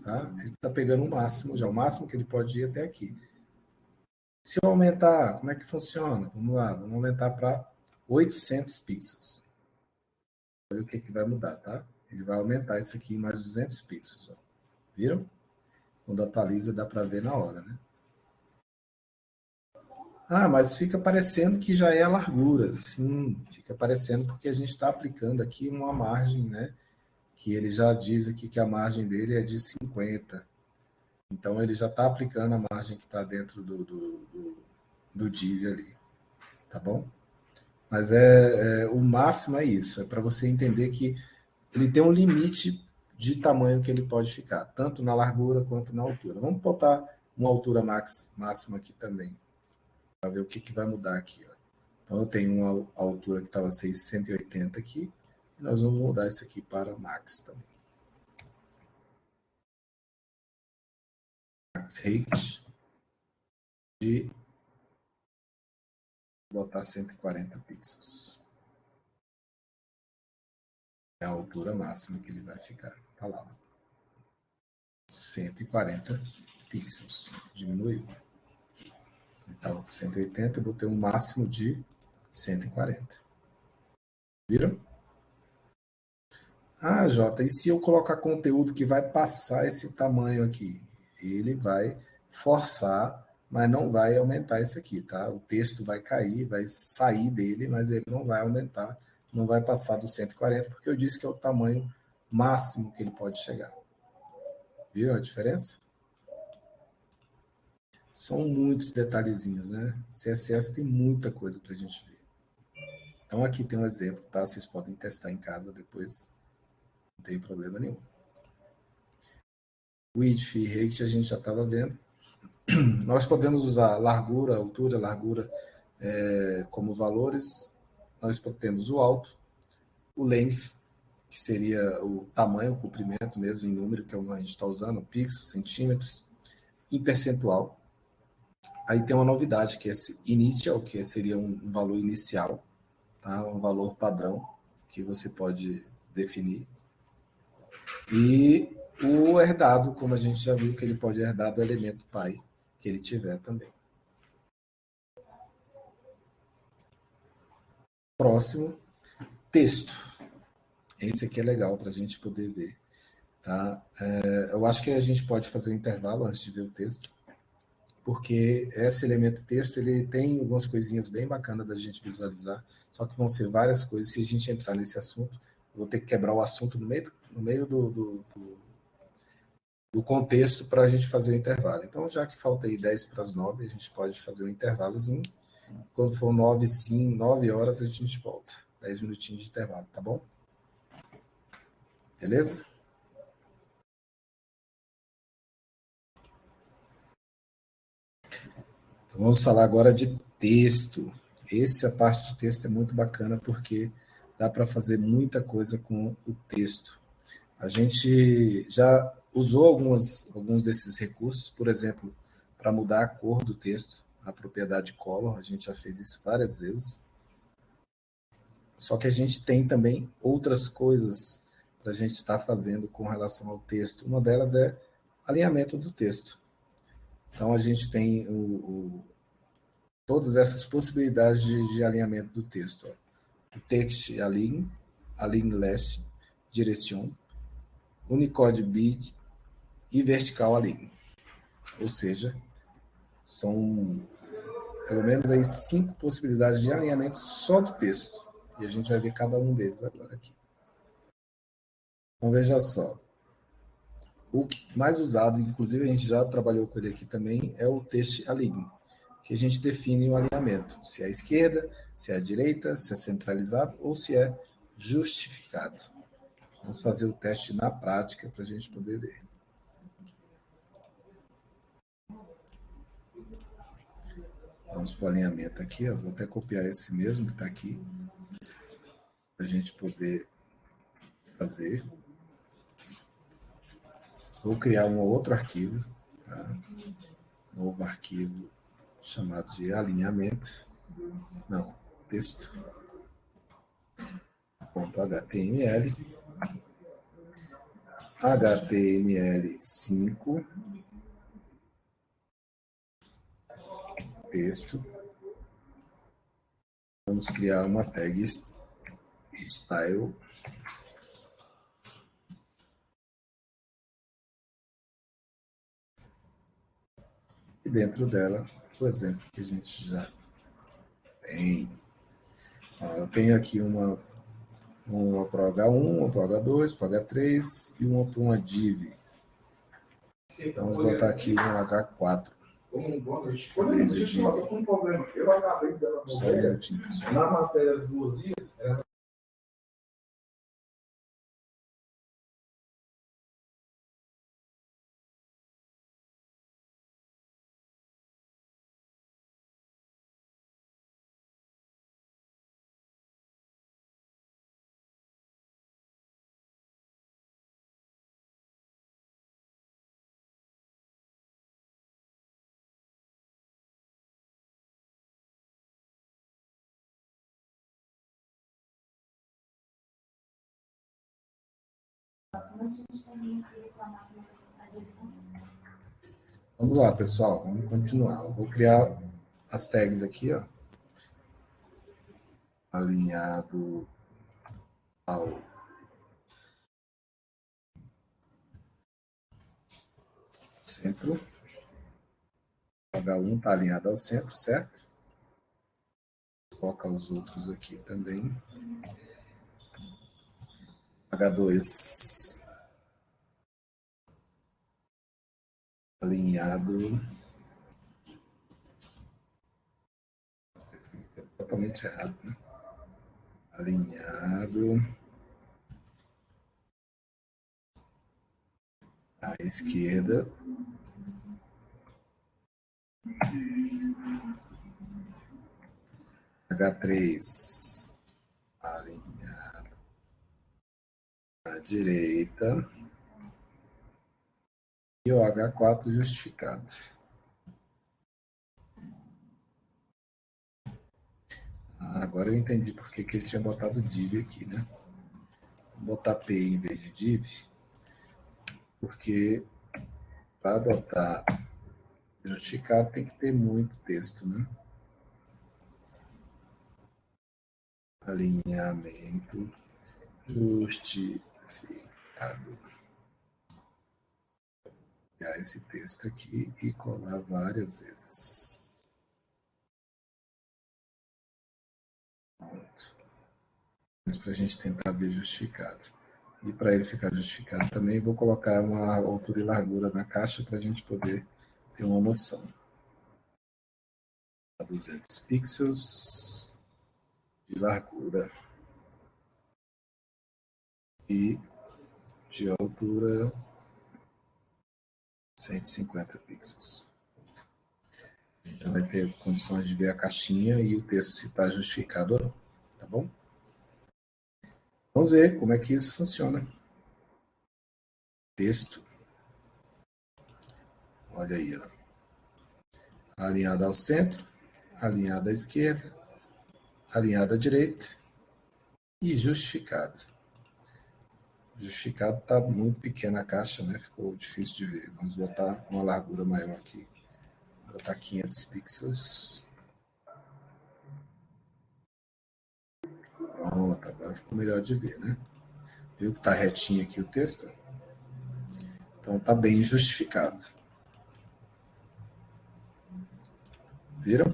Tá? Ele está pegando o máximo já, o máximo que ele pode ir até aqui. Se eu aumentar, como é que funciona? Vamos lá, vamos aumentar para 800 pixels. Olha o que, que vai mudar, tá? Ele vai aumentar isso aqui em mais 200 pixels. Ó. Viram? Quando atualiza, dá para ver na hora, né? Ah, mas fica parecendo que já é a largura. Sim, fica parecendo porque a gente está aplicando aqui uma margem, né? Que ele já diz aqui que a margem dele é de 50. Então, ele já está aplicando a margem que está dentro do div ali. Tá bom? Mas o máximo é isso. É para você entender que ele tem um limite de tamanho que ele pode ficar, tanto na largura quanto na altura. Vamos botar uma altura máxima aqui também, para ver o que, que vai mudar aqui. Ó. Então, eu tenho uma altura que estava 680 aqui, e nós vamos mudar isso aqui para max também. Max height de botar 140 pixels. É a altura máxima que ele vai ficar. Tá lá. 140 pixels. Diminuiu. Estava com 180, eu botei um máximo de 140. Viram? Ah, Jota, e se eu colocar conteúdo que vai passar esse tamanho aqui? Ele vai forçar, mas não vai aumentar isso aqui, tá? O texto vai cair, vai sair dele, mas ele não vai aumentar, não vai passar do 140, porque eu disse que é o tamanho máximo que ele pode chegar. Viram a diferença? São muitos detalhezinhos, né? CSS tem muita coisa para a gente ver. Então aqui tem um exemplo, tá? Vocês podem testar em casa depois, não tem problema nenhum. Width e height a gente já estava vendo. Nós podemos usar largura, altura, largura como valores. Nós temos o alto, o length, que seria o tamanho, o comprimento mesmo em número, que é o que a gente está usando, pixels, centímetros, em percentual. Aí tem uma novidade, que é esse initial, que seria um valor inicial, tá? Um valor padrão que você pode definir. E o herdado, como a gente já viu, que ele pode herdar do elemento pai que ele tiver também. Próximo, texto. Esse aqui é legal para a gente poder ver. Tá? Eu acho que a gente pode fazer um intervalo antes de ver o texto, porque esse elemento texto ele tem algumas coisinhas bem bacanas da gente visualizar, só que vão ser várias coisas. Se a gente entrar nesse assunto, eu vou ter que quebrar o assunto no meio do contexto para a gente fazer o intervalo. Então, já que falta aí 10 para as 9, a gente pode fazer um intervalozinho. Quando for 9, sim, 9 horas, a gente volta. 10 minutinhos de intervalo, tá bom? Beleza? Então, vamos falar agora de texto. Essa parte de texto é muito bacana porque dá para fazer muita coisa com o texto. A gente já usou alguns desses recursos, por exemplo, para mudar a cor do texto, a propriedade color, a gente já fez isso várias vezes. Só que a gente tem também outras coisas para a gente estar fazendo com relação ao texto. Uma delas é alinhamento do texto. Então a gente tem todas essas possibilidades de alinhamento do texto. Ó. O text align, align last, direction, Unicode bid e vertical align. Ou seja, são pelo menos aí 5 possibilidades de alinhamento só do texto. E a gente vai ver cada um deles agora aqui. Então veja só. O mais usado, inclusive a gente já trabalhou com ele aqui também, é o text align, que a gente define o alinhamento, se é à esquerda, se é à direita, se é centralizado ou se é justificado. Vamos fazer o teste na prática para a gente poder ver. Vamos para o alinhamento aqui, ó. Vou até copiar esse mesmo que está aqui, para a gente poder fazer. Vou criar um outro arquivo, tá? Novo arquivo chamado de alinhamento. Não, texto. .html. HTML5. Texto. Vamos criar uma tag style. E dentro dela, o exemplo que a gente já tem. Eu tenho aqui uma para o H1, uma para o H2, para o H3 e uma para uma div. Vamos botar aqui um H4. Boa noite. Deixa eu só um problema. Eu acabei dando uma matéria. Na matéria, as duas ias. Vamos lá, pessoal. Vamos continuar. Eu vou criar as tags aqui, ó. Alinhado ao centro. H1 está alinhado ao centro, certo? Vou colocar os outros aqui também. H2 alinhado. É totalmente errado, né? Alinhado à esquerda. H3 alinhado à direita. E o H4 justificado. Agora eu entendi por que ele tinha botado div aqui, né? Vou botar P em vez de div, porque para botar justificado tem que ter muito texto, né? Alinhamento justificado. Pegar esse texto aqui e colar várias vezes. Pronto. Para a gente tentar ver justificado. E para ele ficar justificado também, vou colocar uma altura e largura na caixa para a gente poder ter uma noção. 200 pixels de largura e de altura 150 pixels. A gente já vai ter condições de ver a caixinha e o texto se está justificado ou não, tá bom? Vamos ver como é que isso funciona. Texto. Olha aí, ó. Alinhado ao centro, alinhado à esquerda, alinhado à direita e justificado. Justificado está muito pequena a caixa, né? Ficou difícil de ver. Vamos botar uma largura maior aqui. Vou botar 500 pixels. Pronto, agora ficou melhor de ver, né? Viu que está retinho aqui o texto? Então está bem justificado. Viram?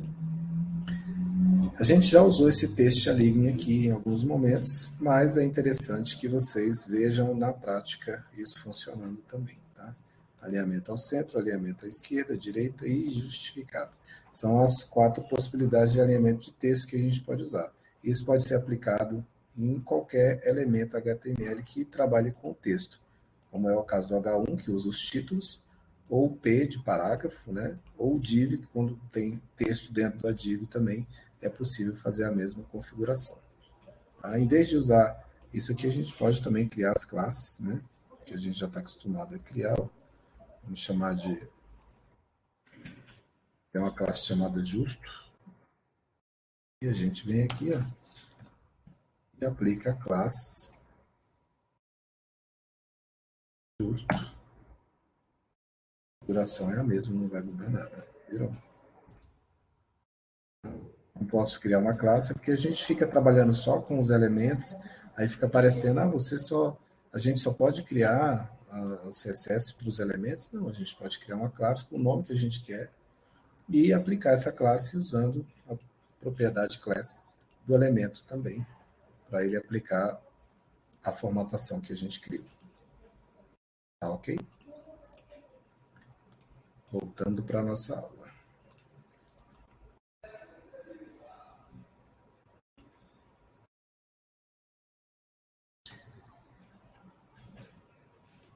A gente já usou esse texto aligne aqui em alguns momentos, mas é interessante que vocês vejam na prática isso funcionando também, tá? Alinhamento ao centro, alinhamento à esquerda, à direita e justificado. São as 4 possibilidades de alinhamento de texto que a gente pode usar. Isso pode ser aplicado em qualquer elemento HTML que trabalhe com texto, como é o caso do H1, que usa os títulos, ou P de parágrafo, né? Ou div, que quando tem texto dentro da div também é possível fazer a mesma configuração. Tá? Em vez de usar isso aqui, a gente pode também criar as classes, né? Que a gente já está acostumado a criar. Vamos chamar de... Tem uma classe chamada justo. E a gente vem aqui, ó, e aplica a classe justo. A configuração é a mesma, não vai mudar nada. Viram? Não posso criar uma classe, porque a gente fica trabalhando só com os elementos, aí fica parecendo, a gente só pode criar o CSS para os elementos. Não, a gente pode criar uma classe com o nome que a gente quer e aplicar essa classe usando a propriedade class do elemento também, para ele aplicar a formatação que a gente criou. Tá ok? Voltando para a nossa aula.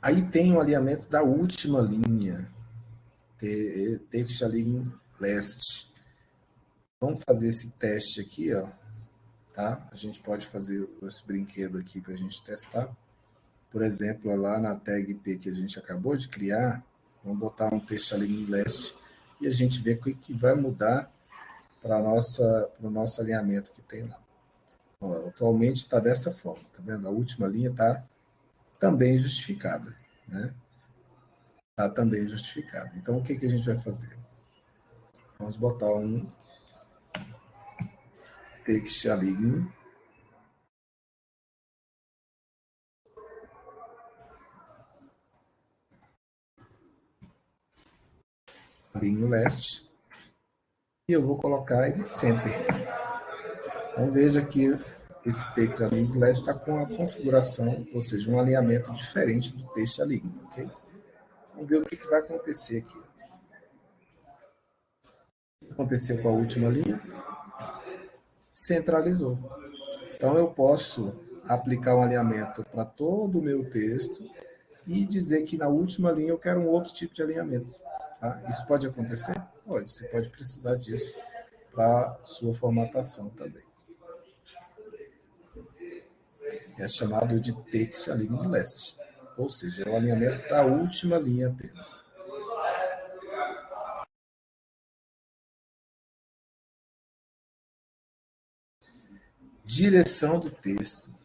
Aí tem o alinhamento da última linha, text align last. Vamos fazer esse teste aqui, ó, tá? A gente pode fazer esse brinquedo aqui para a gente testar. Por exemplo, lá na tag P que a gente acabou de criar, vamos botar um text align last e a gente vê o que vai mudar para o nosso alinhamento que tem lá. Ó, atualmente está dessa forma, tá vendo? A última linha está também justificada, né? Está também justificada. Então, o que a gente vai fazer? Vamos botar um text align last e eu vou colocar ele sempre. Então, veja que esse text align last está com a configuração, ou seja, um alinhamento diferente do text align, ok? Vamos ver o que vai acontecer aqui. O que aconteceu com a última linha? Centralizou. Então, eu posso aplicar um alinhamento para todo o meu texto e dizer que na última linha eu quero um outro tipo de alinhamento. Tá? Isso pode acontecer? Pode. Você pode precisar disso para sua formatação também. É chamado de text align last, ou seja, é o alinhamento da última linha apenas. Direção do texto.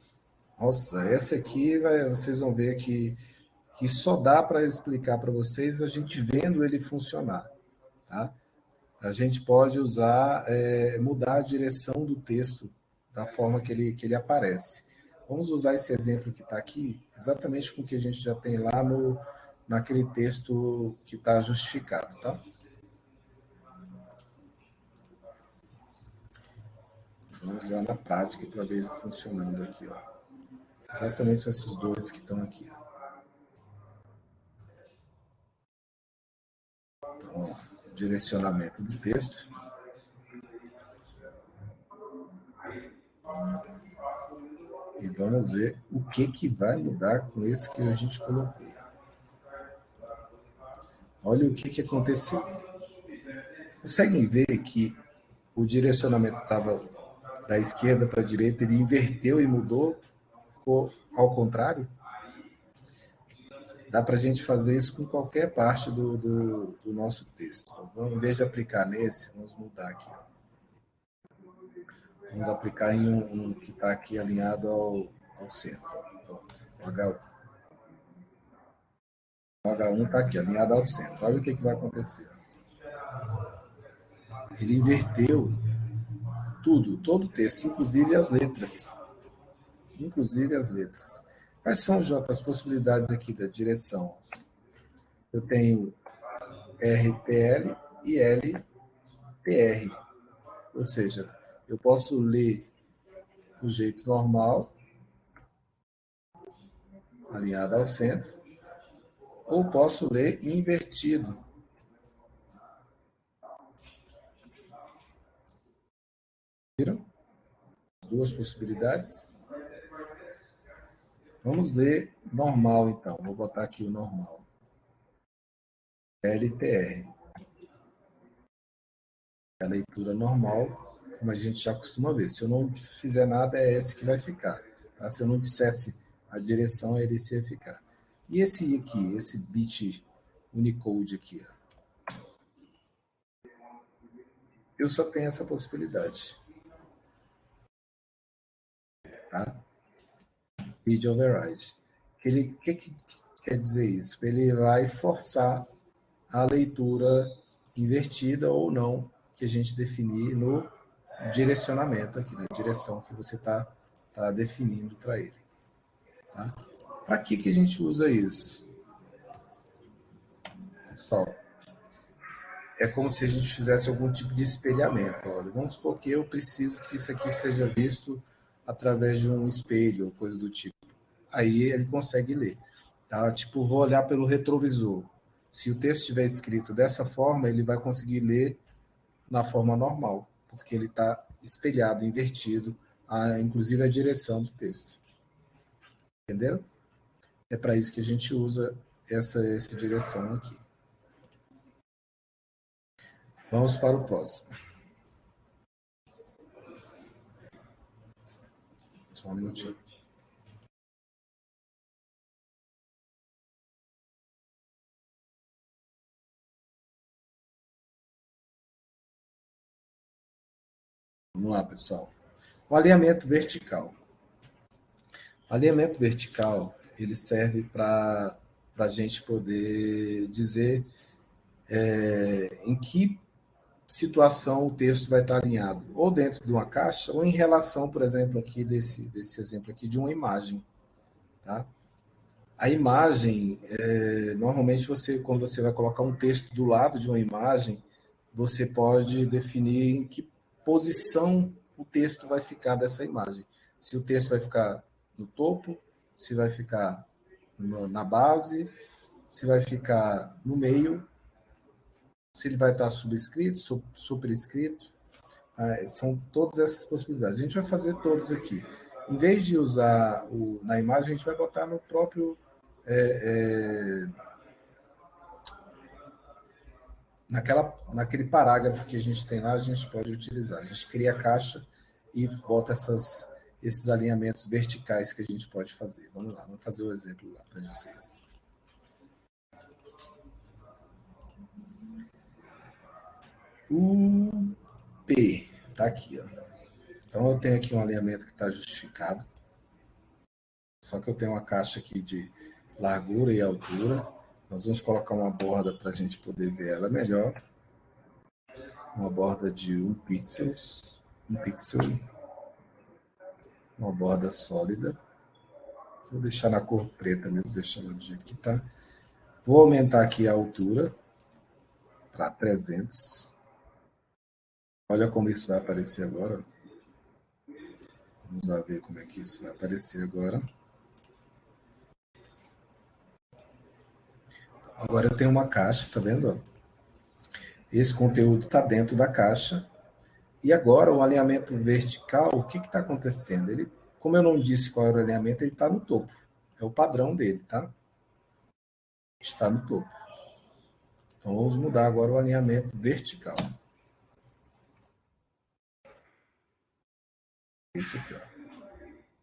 Nossa, essa aqui vocês vão ver que só dá para explicar para vocês a gente vendo ele funcionar. Tá? A gente pode usar, mudar a direção do texto da forma que ele aparece. Vamos usar esse exemplo que está aqui, exatamente com o que a gente já tem lá naquele texto que está justificado. Tá? Vamos usar na prática para ver ele funcionando aqui. Ó. Exatamente esses dois que estão aqui. Ó. Então, ó, direcionamento do texto. E vamos ver o que vai mudar com esse que a gente colocou. Olha o que aconteceu. Conseguem ver que o direcionamento estava da esquerda para a direita, ele inverteu e mudou, ficou ao contrário? Dá para a gente fazer isso com qualquer parte do nosso texto. Então, vamos, em vez de aplicar nesse, vamos mudar aqui. Vamos aplicar em um que está aqui alinhado ao centro. Pronto, o H1. O H1 está aqui, alinhado ao centro. Olha o que vai acontecer. Ele inverteu tudo, todo o texto, inclusive as letras. Inclusive as letras. Quais são, Jota, as possibilidades aqui da direção? Eu tenho RTL e LTR. Ou seja, eu posso ler do jeito normal, alinhado ao centro, ou posso ler invertido. Viram? Duas possibilidades. Vamos ler normal, então. Vou botar aqui o normal. LTR. É a leitura normal, como a gente já costuma ver. Se eu não fizer nada, é esse que vai ficar. Tá? Se eu não dissesse a direção, é esse que vai ficar. E esse aqui, esse bit Unicode aqui, ó. Eu só tenho essa possibilidade. Tá? Bit override. Que quer dizer isso? Ele vai forçar a leitura invertida ou não que a gente definir no direcionamento aqui, na direção que você está definindo para ele. Tá? Para que a gente usa isso? Pessoal, é como se a gente fizesse algum tipo de espelhamento. Olha, vamos supor que eu preciso que isso aqui seja visto através de um espelho ou coisa do tipo. Aí ele consegue ler. Tá? Tipo, vou olhar pelo retrovisor. Se o texto estiver escrito dessa forma, ele vai conseguir ler na forma normal, porque ele está espelhado, invertido, inclusive a direção do texto. Entenderam? É para isso que a gente usa essa direção aqui. Vamos para o próximo. Só um minutinho. Vamos lá, pessoal. O alinhamento vertical. O alinhamento vertical, ele serve para a gente poder dizer em que situação o texto vai estar alinhado, ou dentro de uma caixa, ou em relação, por exemplo, aqui desse exemplo aqui, de uma imagem. Tá? A imagem, normalmente quando você vai colocar um texto do lado de uma imagem, você pode definir em que posição o texto vai ficar dessa imagem. Se o texto vai ficar no topo, se vai ficar na base, se vai ficar no meio, se ele vai estar subscrito, superescrito. São todas essas possibilidades. A gente vai fazer todos aqui. Em vez de usar na imagem, a gente vai botar no próprio naquele parágrafo que a gente tem lá, a gente pode utilizar. A gente cria a caixa e bota esses alinhamentos verticais que a gente pode fazer. Vamos lá, vamos fazer o exemplo lá para vocês. O P está aqui, ó. Então eu tenho aqui um alinhamento que está justificado. Só que eu tenho uma caixa aqui de largura e altura. Nós vamos colocar uma borda para a gente poder ver ela melhor. Uma borda de 1 pixel. Uma borda sólida. Vou deixar na cor preta mesmo, deixando do jeito que está. Vou aumentar aqui a altura para 300. Olha como isso vai aparecer agora. Vamos lá ver como é que isso vai aparecer agora. Agora eu tenho uma caixa, tá vendo? Esse conteúdo está dentro da caixa. E agora o alinhamento vertical, o que está acontecendo? Ele, como eu não disse qual era o alinhamento, ele está no topo. É o padrão dele, tá? Está no topo. Então vamos mudar agora o alinhamento vertical. Esse aqui, ó.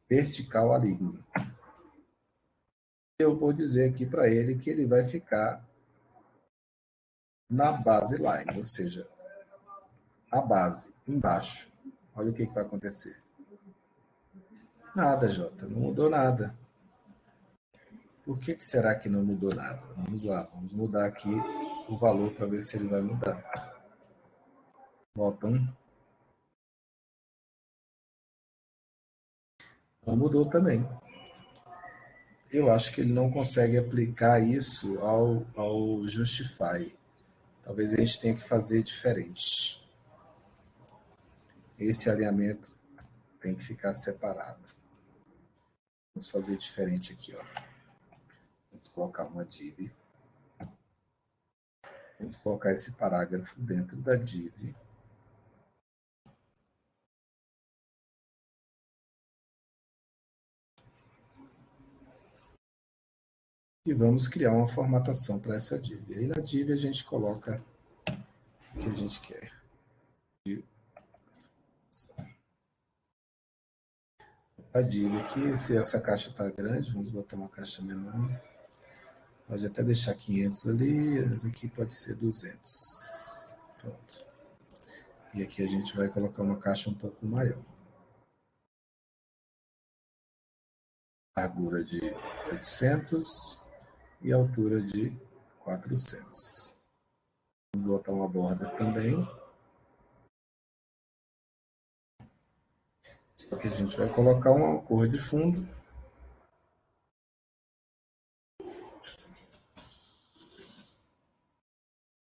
Vertical align. Eu vou dizer aqui para ele que ele vai ficar na base line, ou seja, a base embaixo. Olha o que vai acontecer. Nada, Jota, não mudou nada. Por que será que não mudou nada? Vamos lá, vamos mudar aqui o valor para ver se ele vai mudar. Bottom. Não mudou também. Eu acho que ele não consegue aplicar isso ao Justify. Talvez a gente tenha que fazer diferente. Esse alinhamento tem que ficar separado. Vamos fazer diferente aqui, ó. Vamos colocar uma div. Vamos colocar esse parágrafo dentro da div. E vamos criar uma formatação para essa div. E aí na div a gente coloca o que a gente quer. A div aqui, se essa caixa está grande, vamos botar uma caixa menor. Pode até deixar 500 ali, essa aqui pode ser 200. Pronto. E aqui a gente vai colocar uma caixa um pouco maior. Largura de 800 e altura de 400. Vamos botar uma borda também. Aqui a gente vai colocar uma cor de fundo.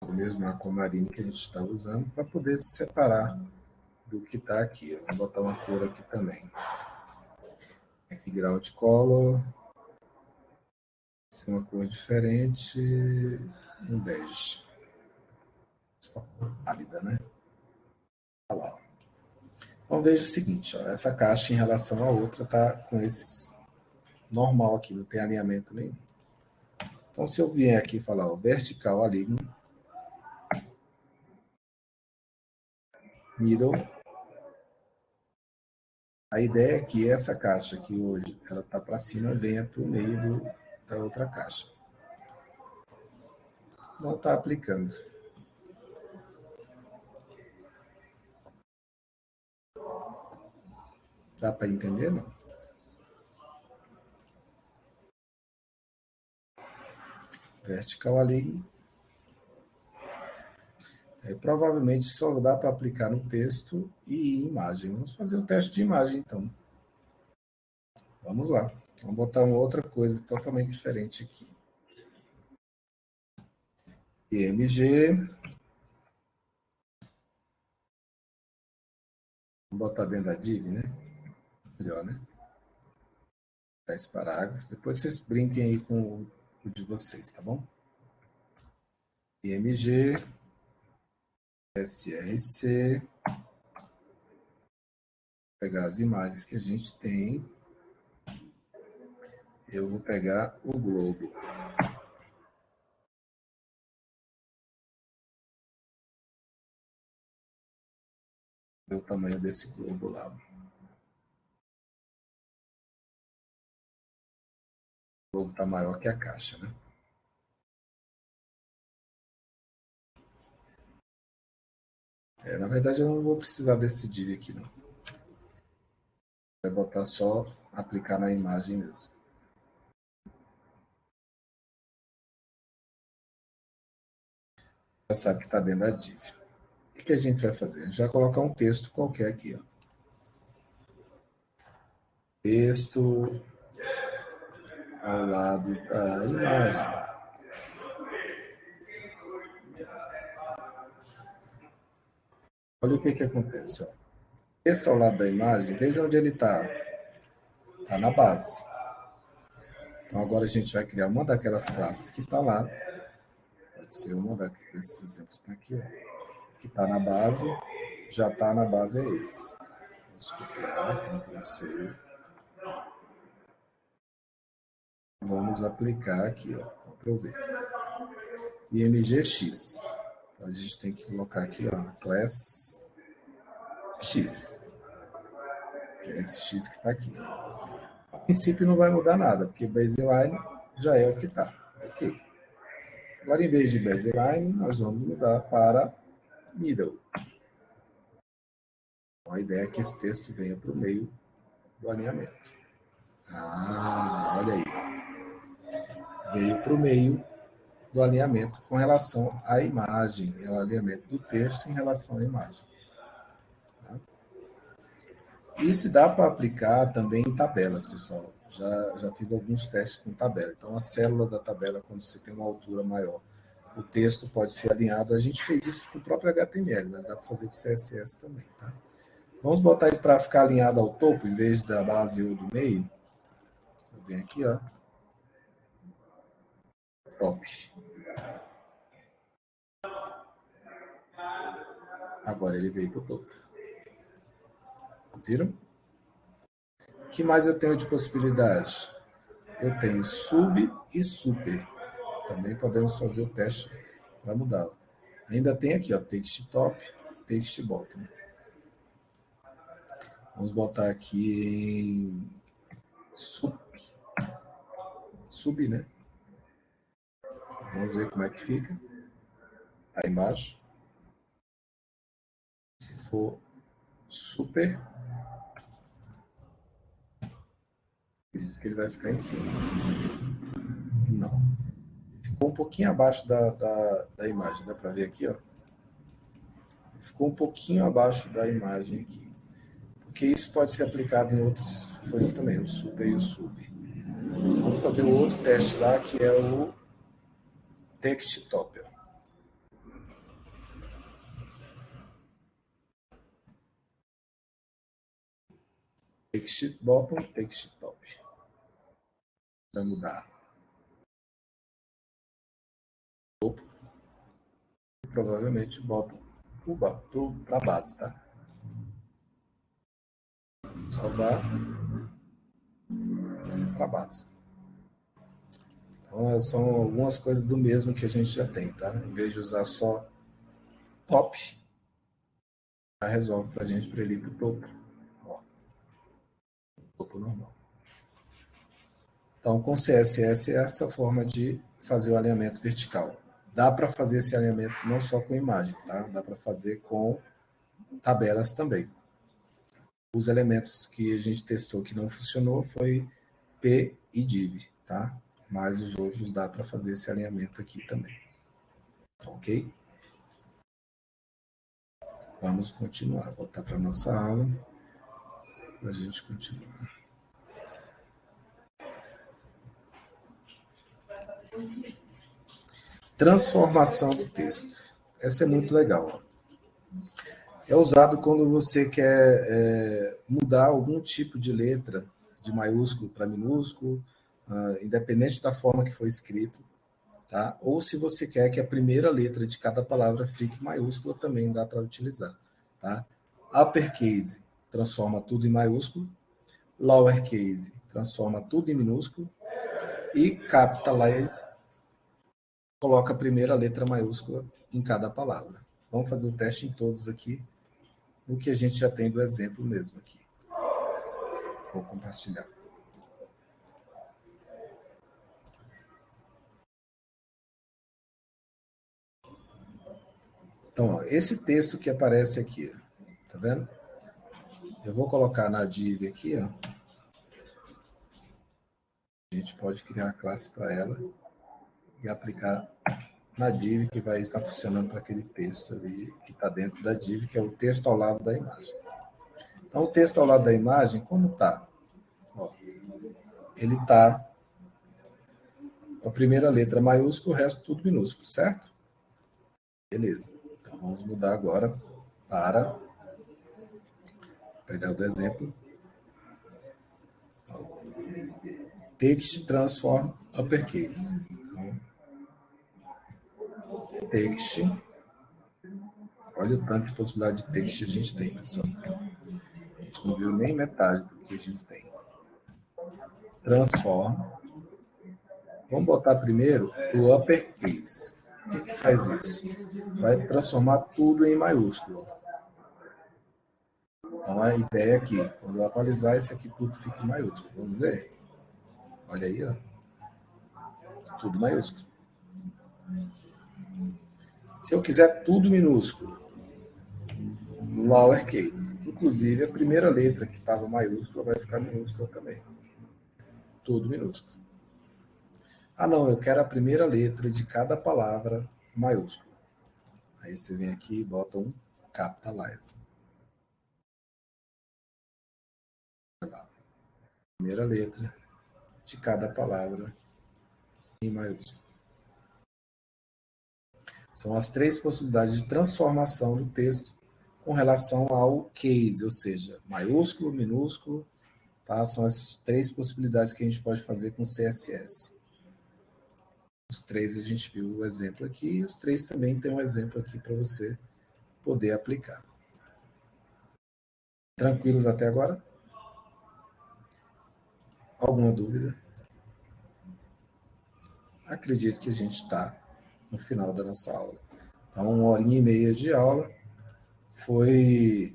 Mesmo a cor marinha que a gente está usando, para poder se separar do que está aqui. Vamos botar uma cor aqui também. Background color. Ser uma cor diferente. Um bege. Só cor pálida, né? Olha lá. Então veja o seguinte, ó, essa caixa em relação à outra está com esse normal aqui, não tem alinhamento nenhum. Então se eu vier aqui e falar ó, vertical align, middle, a ideia é que essa caixa aqui hoje, ela está para cima, venha para o meio da outra caixa. Não está aplicando. Dá para entender, não? Vertical align. Provavelmente só dá para aplicar no texto e em imagem. Vamos fazer o teste de imagem, então. Vamos lá. Vamos botar uma outra coisa totalmente diferente aqui. IMG. Vamos botar dentro da div, né? Melhor, né? Esse parágrafo. Depois vocês brinquem aí com o de vocês, tá bom? IMG. SRC. Vou pegar as imagens que a gente tem. Eu vou pegar o globo. O tamanho desse globo lá. O globo está maior que a caixa, né? Na verdade, eu não vou precisar desse div aqui, não. Vai botar só aplicar na imagem mesmo. Já sabe que está dentro da div. O que a gente vai fazer? A gente vai colocar um texto qualquer aqui, ó. Texto ao lado da imagem. Olha o que acontece, ó. Texto ao lado da imagem, veja onde ele está. Está na base. Então agora a gente vai criar uma daquelas classes que está lá. Pode ser uma desses exemplos que está aqui, ó. Que está na base. Já está na base é esse. Vamos copiar, Ctrl C. Vamos aplicar aqui, ó. Ctrl V. IMGX. Então a gente tem que colocar aqui, ó, class X. que é esse X que está aqui. A princípio não vai mudar nada, porque baseline já é o que está. Ok. Agora, em vez de baseline, nós vamos mudar para middle. Então, a ideia é que esse texto venha para o meio do alinhamento. Olha aí. Veio para o meio do alinhamento com relação à imagem. É o alinhamento do texto em relação à imagem. Tá? E se dá para aplicar também em tabelas, pessoal. Já fiz alguns testes com tabela. Então, a célula da tabela, quando você tem uma altura maior, o texto pode ser alinhado. A gente fez isso com o próprio HTML, mas dá para fazer com CSS também. Tá? Vamos botar ele para ficar alinhado ao topo, em vez da base ou do meio. Eu venho aqui, ó. Top. Agora ele veio para o topo. Viram? O que mais eu tenho de possibilidade? Eu tenho sub e super. Também podemos fazer o teste para mudá-la. Ainda tem aqui, ó, text top, text bottom. Vamos botar aqui em sub. Sub, né? Vamos ver como é que fica. Aí embaixo. Se for super, acredito que ele vai ficar em cima. Não. Ficou um pouquinho abaixo da imagem. Dá para ver aqui, ó. Ficou um pouquinho abaixo da imagem aqui. Porque isso pode ser aplicado em outras coisas também, o super e o sub. Vamos fazer o outro teste lá, que é o text top. Text bottom, text top. Vai mudar. Topo. Provavelmente bottom para a base, tá? Salvar para a base. Então, são algumas coisas do mesmo que a gente já tem, tá? Em vez de usar só top, já resolve para a gente para ele ir para o topo. Ó, topo normal. Então, com CSS, é essa forma de fazer o alinhamento vertical. Dá para fazer esse alinhamento não só com imagem, tá? Dá para fazer com tabelas também. Os elementos que a gente testou que não funcionou foi P e div, tá? Mas os outros dá para fazer esse alinhamento aqui também. Ok? Vamos continuar. Voltar para a nossa aula para a gente continuar. Transformação do texto. Essa é muito legal. É usado quando você quer mudar algum tipo de letra, de maiúsculo para minúsculo, independente da forma que foi escrito, tá? Ou se você quer que a primeira letra de cada palavra fique maiúscula, também dá para utilizar, tá? Uppercase transforma tudo em maiúsculo, lowercase transforma tudo em minúsculo e capitalize coloca a primeira letra maiúscula em cada palavra. Vamos fazer o teste em todos aqui, no que a gente já tem do exemplo mesmo aqui. Vou compartilhar. Então, ó, esse texto que aparece aqui, tá vendo? Eu vou colocar na div aqui, ó. A gente pode criar a classe para ela e aplicar na div que vai estar funcionando para aquele texto ali que está dentro da div, que é o texto ao lado da imagem. Então, o texto ao lado da imagem, como está? Ele está a primeira letra maiúscula, o resto tudo minúsculo, certo? Beleza. Então, vamos mudar agora para pegar o exemplo. Text transform uppercase. Então, text. Olha o tanto de possibilidade de text que a gente tem, pessoal. A gente não viu nem metade do que a gente tem. Transform. Vamos botar primeiro o uppercase. O que faz isso? Vai transformar tudo em maiúsculo. Então, a ideia aqui, quando eu atualizar, esse aqui tudo fica em maiúsculo. Vamos ver? Olha aí, ó. Tudo maiúsculo. Se eu quiser tudo minúsculo, lowercase. Inclusive, a primeira letra que estava maiúscula vai ficar minúscula também. Tudo minúsculo. Ah, não, eu quero a primeira letra de cada palavra maiúscula. Aí você vem aqui e bota um capitalize. Primeira letra de cada palavra em maiúsculo. São as três possibilidades de transformação do texto com relação ao case, ou seja, maiúsculo, minúsculo, tá? São as três possibilidades que a gente pode fazer com CSS. Os três a gente viu o exemplo aqui, e os três também tem um exemplo aqui para você poder aplicar. Tranquilos até agora? Alguma dúvida? Acredito que a gente está no final da nossa aula. Então, 1h30 de aula. Foi...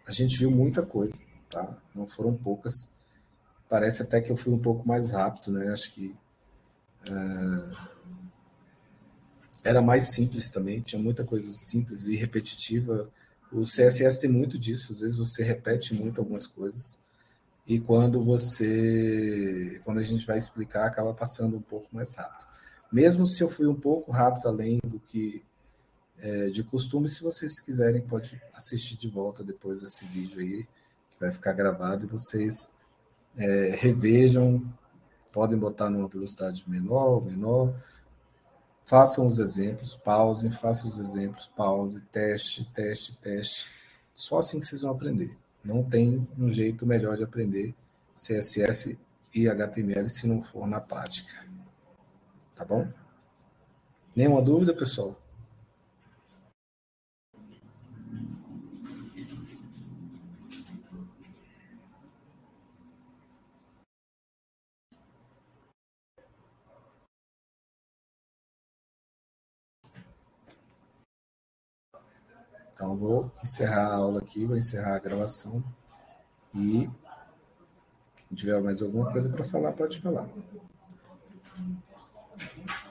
A gente viu muita coisa, tá? Não foram poucas. Parece até que eu fui um pouco mais rápido, né? Acho que era mais simples também, tinha muita coisa simples e repetitiva. O CSS tem muito disso, às vezes você repete muito algumas coisas e quando a gente vai explicar, acaba passando um pouco mais rápido. Mesmo se eu fui um pouco rápido além do que de costume, se vocês quiserem, pode assistir de volta depois esse vídeo aí, que vai ficar gravado, e vocês revejam, podem botar numa velocidade menor, façam os exemplos, pausem, façam os exemplos, pause, teste. Só assim que vocês vão aprender. Não tem um jeito melhor de aprender CSS e HTML se não for na prática. Tá bom? Nenhuma dúvida, pessoal? Então, vou encerrar a aula aqui, vou encerrar a gravação e se tiver mais alguma coisa para falar, pode falar.